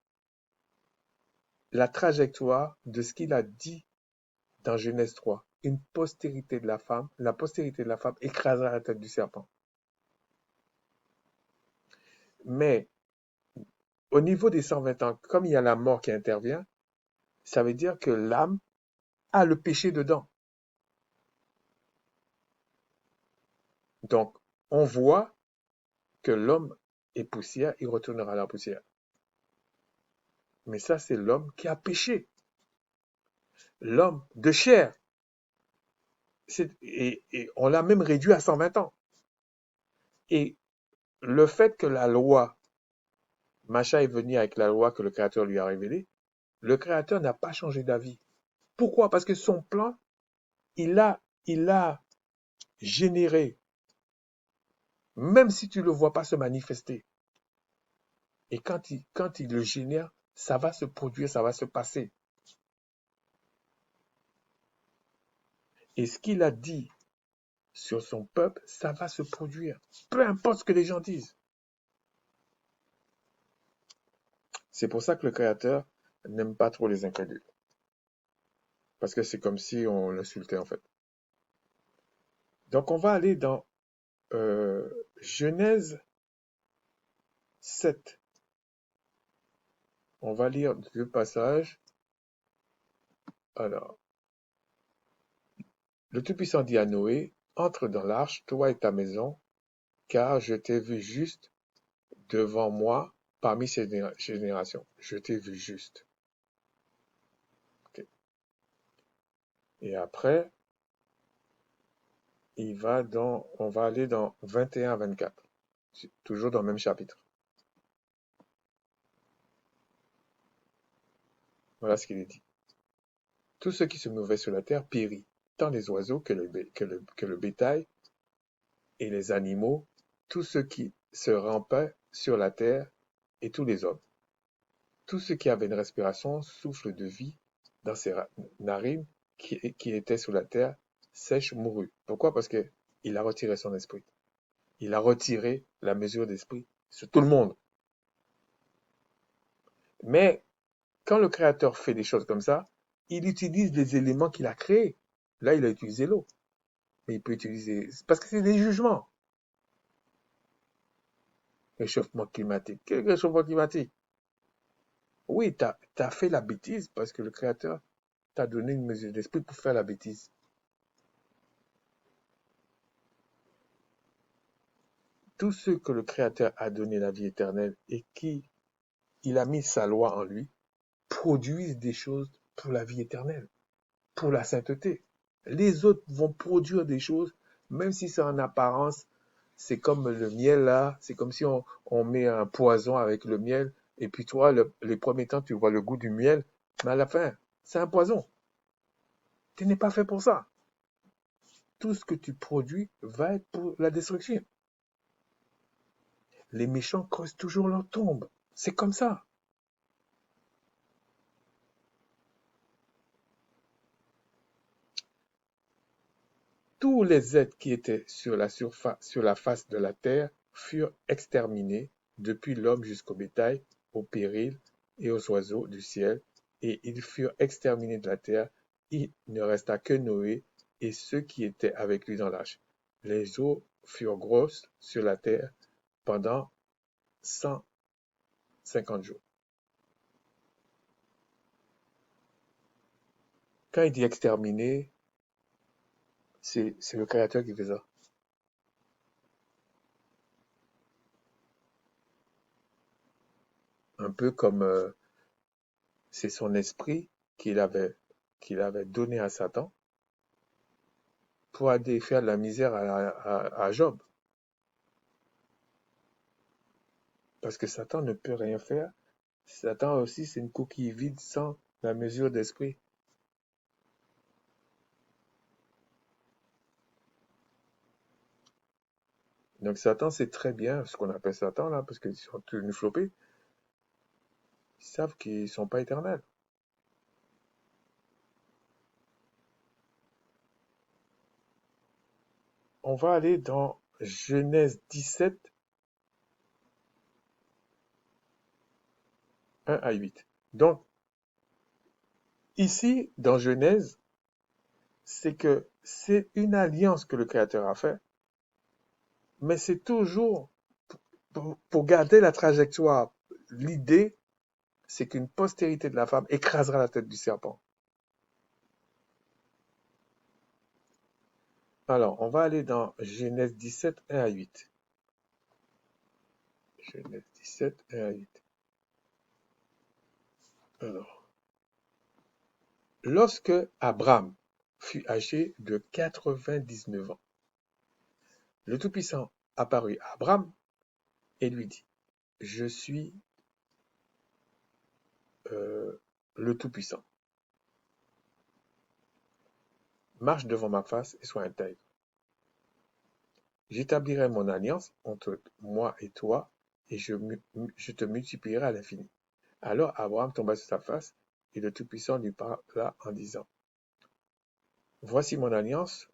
la trajectoire de ce qu'il a dit dans Genèse 3. Une postérité de la femme, la postérité de la femme écrasera la tête du serpent. Mais au niveau des 120 ans, comme il y a la mort qui intervient, ça veut dire que l'âme a le péché dedans. Donc, on voit que l'homme est poussière, il retournera à la poussière. Mais ça, c'est l'homme qui a péché. L'homme de chair. Et on l'a même réduit à 120 ans. Et le fait que la loi, Macha est venu avec la loi que le Créateur lui a révélée, le Créateur n'a pas changé d'avis. Pourquoi? Parce que son plan, il a généré, même si tu ne le vois pas se manifester. Et quand il le génère, ça va se produire, ça va se passer. Et ce qu'il a dit sur son peuple, ça va se produire. Peu importe ce que les gens disent. C'est pour ça que le Créateur n'aime pas trop les incrédules. Parce que c'est comme si on l'insultait en fait. Donc on va aller dans Genèse 7. On va lire deux passages. Alors, le Tout-Puissant dit à Noé, entre dans l'arche, toi et ta maison, car je t'ai vu juste devant moi parmi ces générations. Je t'ai vu juste. Okay. Et après, on va aller dans 21 à 24. Toujours dans le même chapitre. Voilà ce qu'il est dit. Tout ce qui se mouvait sur la terre périt, tant les oiseaux que le bétail et les animaux, tout ce qui se rampait sur la terre et tous les hommes. Tout ce qui avait une respiration, souffle de vie dans ses narines, qui était sur la terre, sèche, mourut. Pourquoi? Parce que il a retiré son esprit. Il a retiré la mesure d'esprit sur tout le monde. Mais quand le Créateur fait des choses comme ça, il utilise les éléments qu'il a créés. Là, il a utilisé l'eau. Mais il peut utiliser... Parce que c'est des jugements. Réchauffement climatique. Quel réchauffement climatique? Oui, tu as fait la bêtise parce que le Créateur t'a donné une mesure d'esprit pour faire la bêtise. Tous ceux que le Créateur a donné la vie éternelle et qui il a mis sa loi en lui, produisent des choses pour la vie éternelle, pour la sainteté. Les autres vont produire des choses, même si c'est en apparence, c'est comme le miel là, c'est comme si on met un poison avec le miel, et puis toi, les premiers temps, tu vois le goût du miel, mais à la fin, c'est un poison. Tu n'es pas fait pour ça. Tout ce que tu produis va être pour la destruction. Les méchants creusent toujours leur tombe. C'est comme ça. Tous les êtres qui étaient sur la face de la terre furent exterminés, depuis l'homme jusqu'au bétail, au péril et aux oiseaux du ciel, et ils furent exterminés de la terre il ne resta que Noé et ceux qui étaient avec lui dans l'arche. Les eaux furent grosses sur la terre pendant 150 jours. Quand il dit exterminer, c'est le Créateur qui fait ça. Un peu comme c'est son esprit qu'il avait, qu'il avait donné à Satan pour aller faire de la misère à Job. Parce que Satan ne peut rien faire. Satan aussi, c'est une coquille vide sans la mesure d'esprit. Donc Satan sait très bien ce qu'on appelle Satan là, parce qu'ils sont tenus flopés. Ils savent qu'ils ne sont pas éternels. On va aller dans Genèse 17, 1 à 8. Donc, ici, dans Genèse, c'est que c'est une alliance que le Créateur a fait, mais c'est toujours pour garder la trajectoire. L'idée, c'est qu'une postérité de la femme écrasera la tête du serpent. Alors, on va aller dans Genèse 17, 1 à 8. Genèse 17, 1 à 8. Alors, lorsque Abraham fut âgé de 99 ans, le Tout-Puissant apparut à Abraham et lui dit, je suis le Tout-Puissant. Marche devant ma face et sois intègre. J'établirai mon alliance entre moi et toi et je te multiplierai à l'infini. Alors Abraham tomba sur sa face et le Tout-Puissant lui parla en disant, voici mon alliance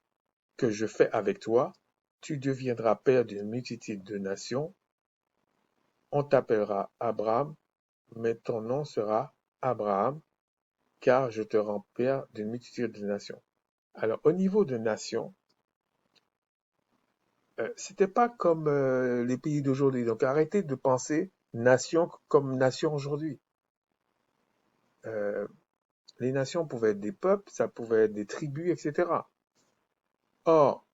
que je fais avec toi. Tu deviendras père d'une multitude de nations. On t'appellera Abraham, mais ton nom sera Abraham, car je te rends père d'une multitude de nations. Alors, au niveau de nations, c'était pas comme les pays d'aujourd'hui. Donc, arrêtez de penser nation comme nation aujourd'hui. Euh, les nations pouvaient être des peuples, ça pouvait être des tribus, etc. Or,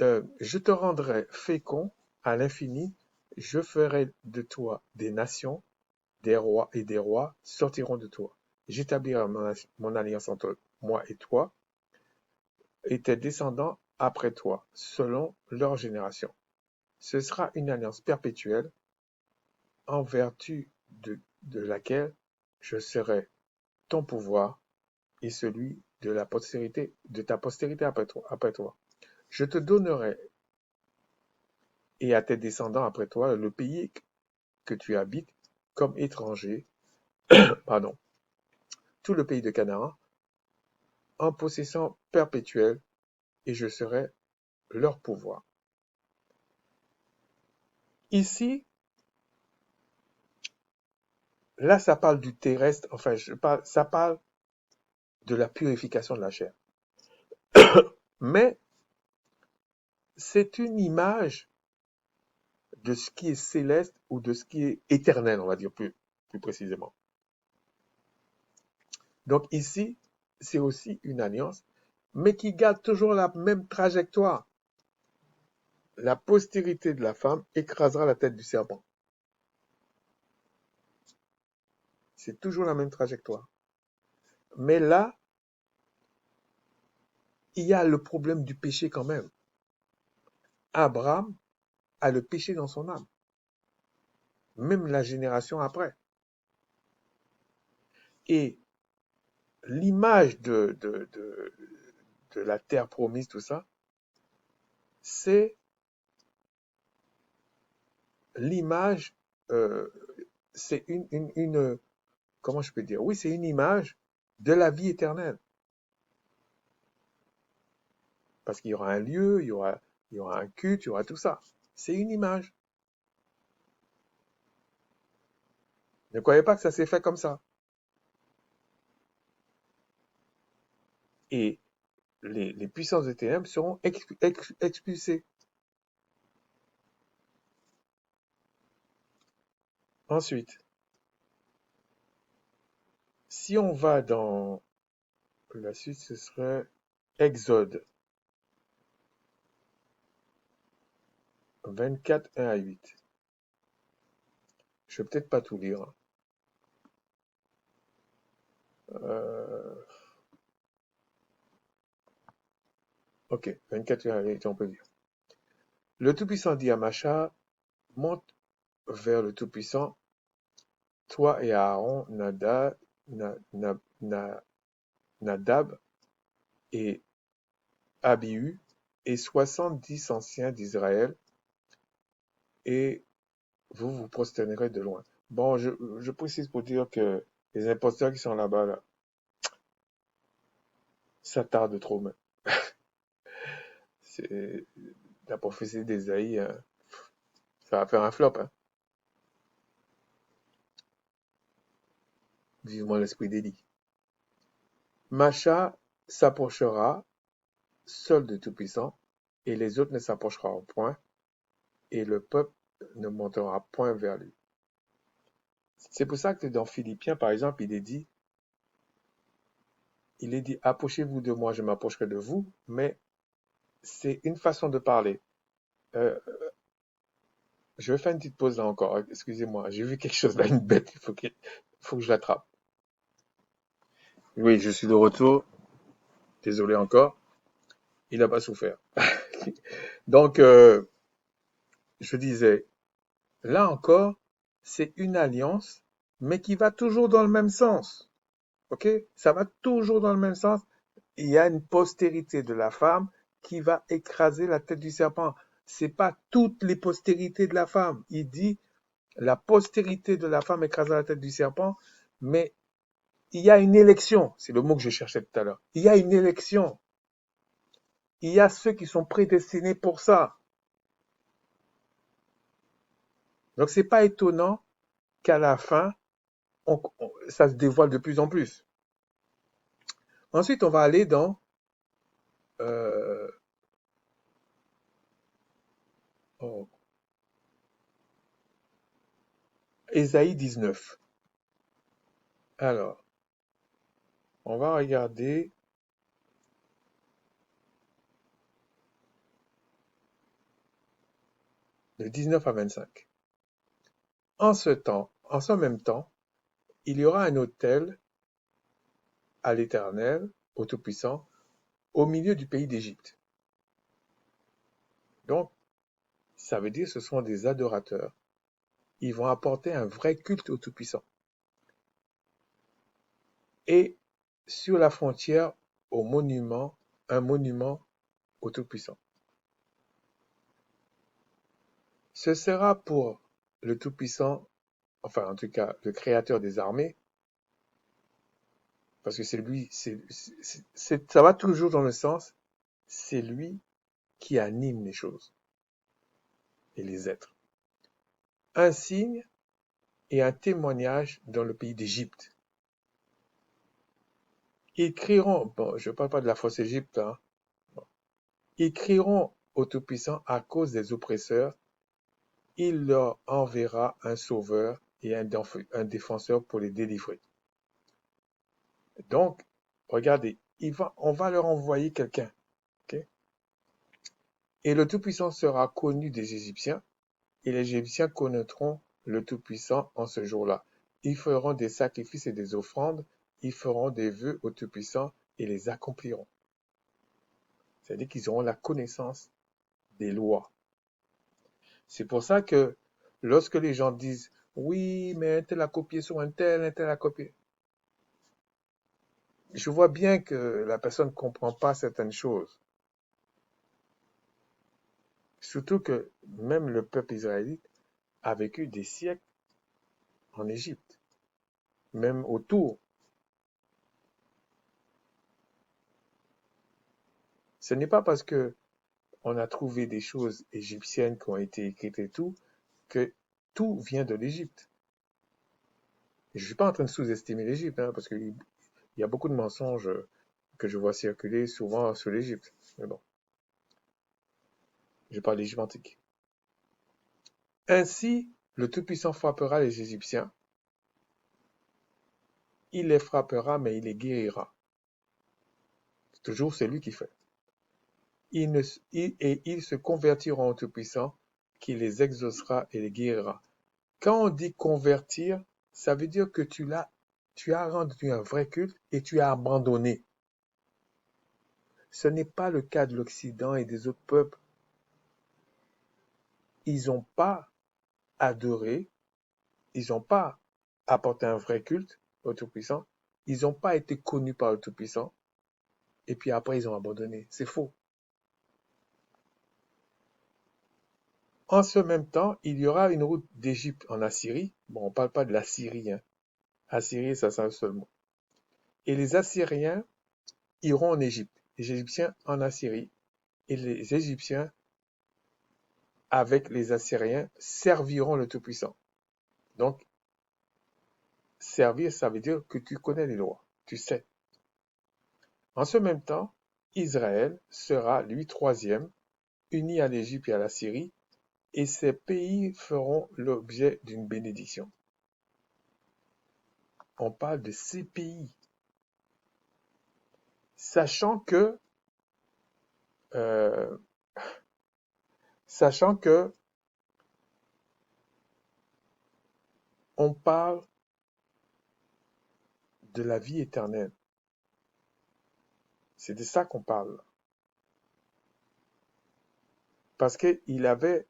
je te rendrai fécond à l'infini, je ferai de toi des nations, des rois et des rois sortiront de toi. J'établirai mon alliance entre moi et toi, et tes descendants après toi, selon leur génération. Ce sera une alliance perpétuelle en vertu de laquelle je serai ton pouvoir et celui de la postérité, de ta postérité après toi. Je te donnerai et à tes descendants après toi le pays que tu habites comme étranger, pardon, tout le pays de Canaan, en possession perpétuelle, et je serai leur pouvoir. Ici, là, ça parle du terrestre, enfin, ça parle de la purification de la chair. Mais c'est une image de ce qui est céleste ou de ce qui est éternel, on va dire plus précisément. Donc ici, c'est aussi une alliance, mais qui garde toujours la même trajectoire. La postérité de la femme écrasera la tête du serpent. C'est toujours la même trajectoire. Mais là, il y a le problème du péché quand même. Abraham a le péché dans son âme, même la génération après. Et l'image de la terre promise, tout ça, c'est l'image, euh, c'est comment je peux dire? Oui, c'est une image de la vie éternelle. Parce qu'il y aura un lieu, il y aura un culte, il y aura tout ça. C'est une image. Ne croyez pas que ça s'est fait comme ça. et les puissances des ténèbres seront expulsées. Ensuite, si on va dans la suite, ce serait Exode 24, 1 à 8. Je vais peut-être pas tout lire. Ok, 24, 1 à 8, on peut lire. Le Tout-Puissant dit à Macha, monte vers le Tout-Puissant, toi et Aaron, Nadab et Abihu, et 70 anciens d'Israël, et vous vous prosternerez de loin. Bon, je précise pour dire que les imposteurs qui sont là-bas, là, ça tarde trop, mais c'est la prophétie d'Ésaïe, hein, ça va faire un flop, hein. Vivement l'esprit d'Élie. Macha s'approchera seul de Tout-Puissant, et les autres ne s'approcheront point, et le peuple ne montera point vers lui. C'est pour ça que dans Philippiens, par exemple, il est dit, approchez-vous de moi, je m'approcherai de vous, mais c'est une façon de parler. Euh, je vais faire une petite pause là encore, excusez-moi, j'ai vu quelque chose là, une bête, faut que je l'attrape. Oui, je suis de retour, désolé encore, il n'a pas souffert. Donc, je disais, là encore, c'est une alliance, mais qui va toujours dans le même sens. Ok? Ça va toujours dans le même sens. Il y a une postérité de la femme qui va écraser la tête du serpent. C'est pas toutes les postérités de la femme. Il dit la postérité de la femme écrasera la tête du serpent, mais il y a une élection. C'est le mot que je cherchais tout à l'heure. Il y a une élection. Il y a ceux qui sont prédestinés pour ça. Donc c'est pas étonnant qu'à la fin, ça se dévoile de plus en plus. Ensuite, on va aller dans euh, oh, Ésaïe 19. Alors, on va regarder de 19 à 25. En ce même temps, il y aura un autel à l'Éternel, au Tout-Puissant, au milieu du pays d'Égypte. Donc, ça veut dire que ce sont des adorateurs. Ils vont apporter un vrai culte au Tout-Puissant. Et sur la frontière, un monument au Tout-Puissant. Ce sera pour le Tout-Puissant, enfin en tout cas le Créateur des armées, parce que c'est lui, ça va toujours dans le sens, c'est lui qui anime les choses et les êtres. Un signe et un témoignage dans le pays d'Égypte. Ils crieront, bon, je ne parle pas de la fausse Égypte, hein. Ils crieront au Tout-Puissant à cause des oppresseurs. Il leur enverra un sauveur et un défenseur pour les délivrer. Donc, regardez, on va leur envoyer quelqu'un. Okay? Et le Tout-Puissant sera connu des Égyptiens, et les Égyptiens connaîtront le Tout-Puissant en ce jour-là. Ils feront des sacrifices et des offrandes, ils feront des vœux au Tout-Puissant et les accompliront. C'est-à-dire qu'ils auront la connaissance des lois. C'est pour ça que lorsque les gens disent oui, mais un tel a copié sur un tel a copié. Je vois bien que la personne ne comprend pas certaines choses. Surtout que même le peuple israélite a vécu des siècles en Égypte, même autour. Ce n'est pas parce que on a trouvé des choses égyptiennes qui ont été écrites et tout, que tout vient de l'Égypte. Je ne suis pas en train de sous-estimer l'Égypte, hein, parce qu'il y a beaucoup de mensonges que je vois circuler souvent sur l'Égypte. Mais bon, je parle d'Égypte antique. Ainsi, le Tout-Puissant frappera les Égyptiens. Il les frappera, mais il les guérira. Toujours c'est lui qui fait. Et ils se convertiront au Tout-Puissant, qui les exaucera et les guérira. Quand on dit convertir, ça veut dire que tu as rendu un vrai culte et tu as abandonné. Ce n'est pas le cas de l'Occident et des autres peuples. Ils n'ont pas adoré, ils n'ont pas apporté un vrai culte au Tout-Puissant, ils n'ont pas été connus par le Tout-Puissant, et puis après ils ont abandonné. C'est faux. En ce même temps, il y aura une route d'Égypte en Assyrie. Bon, on ne parle pas de la Syrie, hein. Assyrie, ça c'est un seul mot. Et les Assyriens iront en Égypte, les Égyptiens en Assyrie, et les Égyptiens, avec les Assyriens, serviront le Tout-Puissant. Donc, servir, ça veut dire que tu connais les lois, tu sais. En ce même temps, Israël sera, lui, troisième, uni à l'Égypte et à la Syrie, et ces pays feront l'objet d'une bénédiction. On parle de ces pays, sachant que euh, on parle de la vie éternelle. C'est de ça qu'on parle. Parce qu'il avait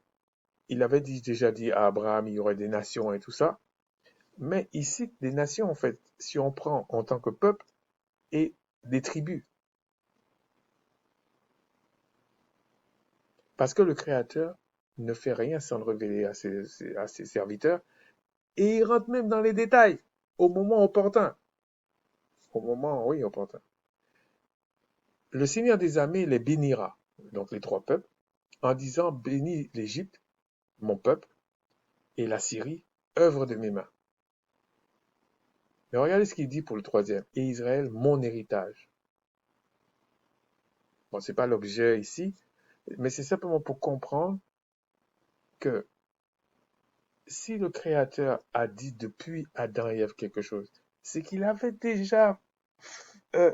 déjà dit à Abraham, il y aurait des nations et tout ça. Mais il cite des nations, en fait, si on prend en tant que peuple, et des tribus. Parce que le Créateur ne fait rien sans le révéler à ses serviteurs, et il rentre même dans les détails, au moment opportun. Au moment, oui, opportun. Le Seigneur des armées les bénira, donc les trois peuples, en disant, bénis l'Égypte, mon peuple, et la Syrie, œuvre de mes mains. Mais regardez ce qu'il dit pour le troisième. Et Israël, mon héritage. Bon, c'est pas l'objet ici, mais c'est simplement pour comprendre que si le Créateur a dit depuis Adam et Ève quelque chose, c'est qu'il avait déjà euh,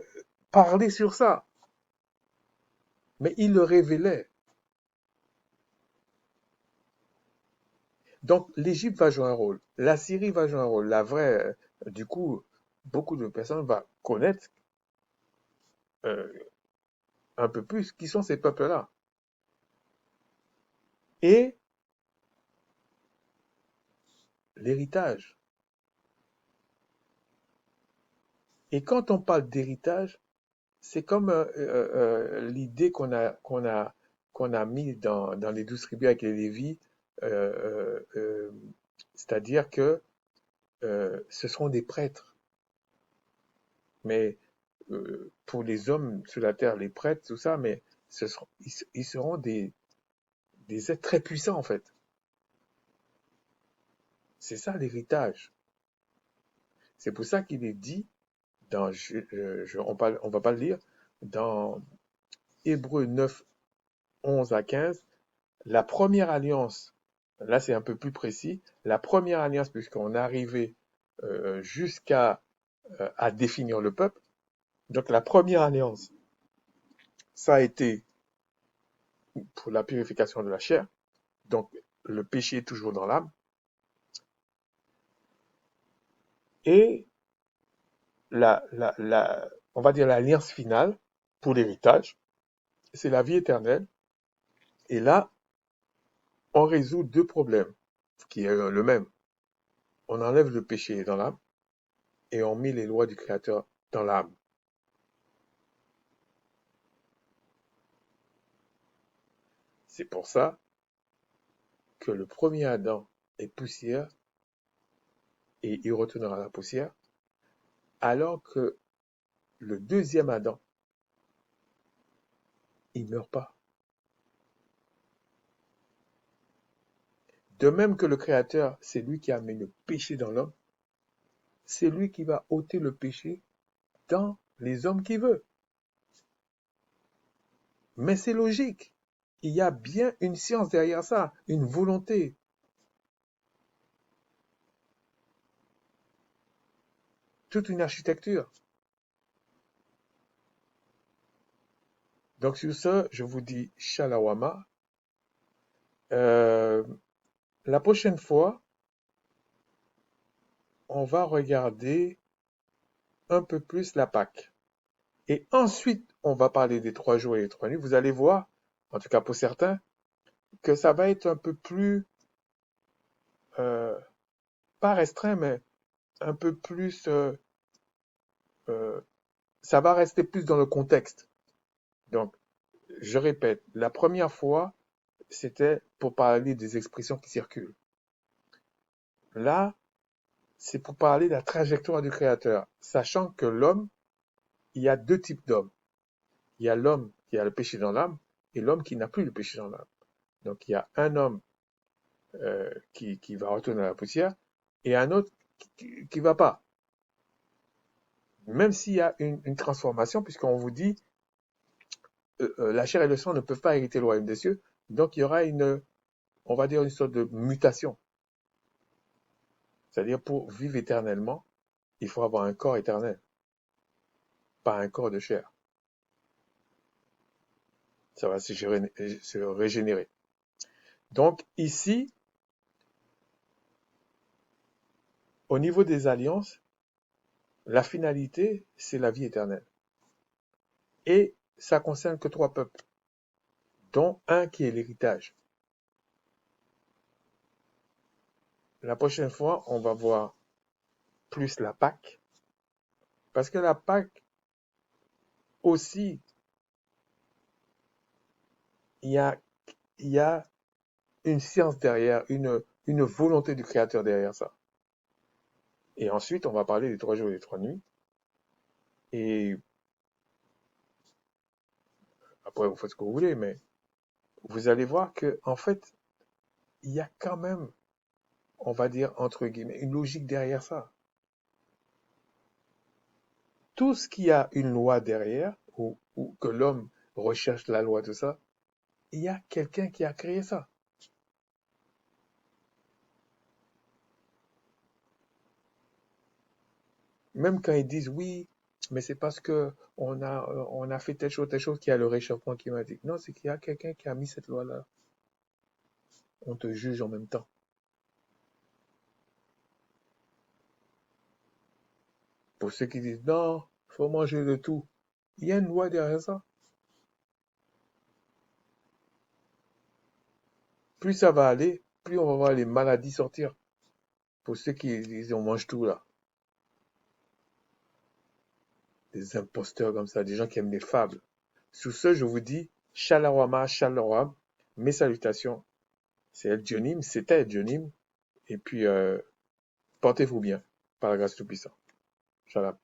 parlé sur ça. Mais il le révélait. Donc l'Égypte va jouer un rôle, la Syrie va jouer un rôle. La vraie, du coup, beaucoup de personnes vont connaître euh, un peu plus qui sont ces peuples-là. Et l'héritage. Et quand on parle d'héritage, c'est comme l'idée qu'on a mis dans les 12 tribus avec les Lévis, euh, euh, euh, c'est-à-dire que ce seront des prêtres. Mais pour les hommes sur la terre, les prêtres, tout ça, mais ils seront des êtres très puissants en fait. C'est ça l'héritage. C'est pour ça qu'il est dit dans, on va pas le lire, dans Hébreux 9, 11 à 15, la première alliance, là c'est un peu plus précis, la première alliance, puisqu'on est arrivé jusqu'à à définir le peuple, donc la première alliance, ça a été pour la purification de la chair, donc le péché est toujours dans l'âme, et on va dire l'alliance finale pour l'héritage, c'est la vie éternelle, et là, on résout deux problèmes, qui est le même. On enlève le péché dans l'âme, et on met les lois du Créateur dans l'âme. C'est pour ça que le premier Adam est poussière et il retournera à la poussière, alors que le deuxième Adam, il ne meurt pas. De même que le Créateur, c'est lui qui a mis le péché dans l'homme, c'est lui qui va ôter le péché dans les hommes qu'il veut. Mais c'est logique. Il y a bien une science derrière ça, une volonté. Toute une architecture. Donc sur ce, je vous dis Shalawama. Euh, la prochaine fois, on va regarder un peu plus la Pâque. Et ensuite, on va parler des 3 jours et les 3 nuits. Vous allez voir, en tout cas pour certains, que ça va être un peu plus, euh, pas restreint, mais un peu plus, euh, ça va rester plus dans le contexte. Donc, je répète, la première fois, c'était pour parler des expressions qui circulent. Là, c'est pour parler de la trajectoire du Créateur, sachant que l'homme, il y a 2 types d'hommes. Il y a l'homme qui a le péché dans l'âme et l'homme qui n'a plus le péché dans l'âme. Donc, il y a un homme qui va retourner à la poussière et un autre qui va pas. Même s'il y a une transformation, puisqu'on vous dit la chair et le sang ne peuvent pas hériter le royaume des cieux, donc il y aura on va dire une sorte de mutation. C'est-à-dire pour vivre éternellement, il faut avoir un corps éternel, pas un corps de chair. Ça va se régénérer. Donc ici, au niveau des alliances, la finalité, c'est la vie éternelle. Et ça concerne que 3 peuples, dont un qui est l'héritage. La prochaine fois, on va voir plus la Pâque, parce que la Pâque aussi, il y a, il y a une science derrière, une volonté du Créateur derrière ça. Et ensuite, on va parler des 3 jours et des 3 nuits. Et après, vous faites ce que vous voulez, mais vous allez voir que, en fait, il y a quand même, on va dire, entre guillemets, une logique derrière ça. Tout ce qui a une loi derrière, ou que l'homme recherche la loi, tout ça, il y a quelqu'un qui a créé ça. Même quand ils disent oui, mais c'est parce que on a fait telle chose qu'il y a le réchauffement climatique. Non, c'est qu'il y a quelqu'un qui a mis cette loi-là. On te juge en même temps. Pour ceux qui disent non, faut manger de tout. Il y a une loi derrière ça. Plus ça va aller, plus on va voir les maladies sortir. Pour ceux qui disent on mange tout là. Des imposteurs comme ça, des gens qui aiment les fables. Sous ce, je vous dis, Shalawama, Shalawam, mes salutations. C'est El Dionim, c'était El Dionim. Et puis, portez-vous bien, par la grâce du Tout-Puissant. Shalom.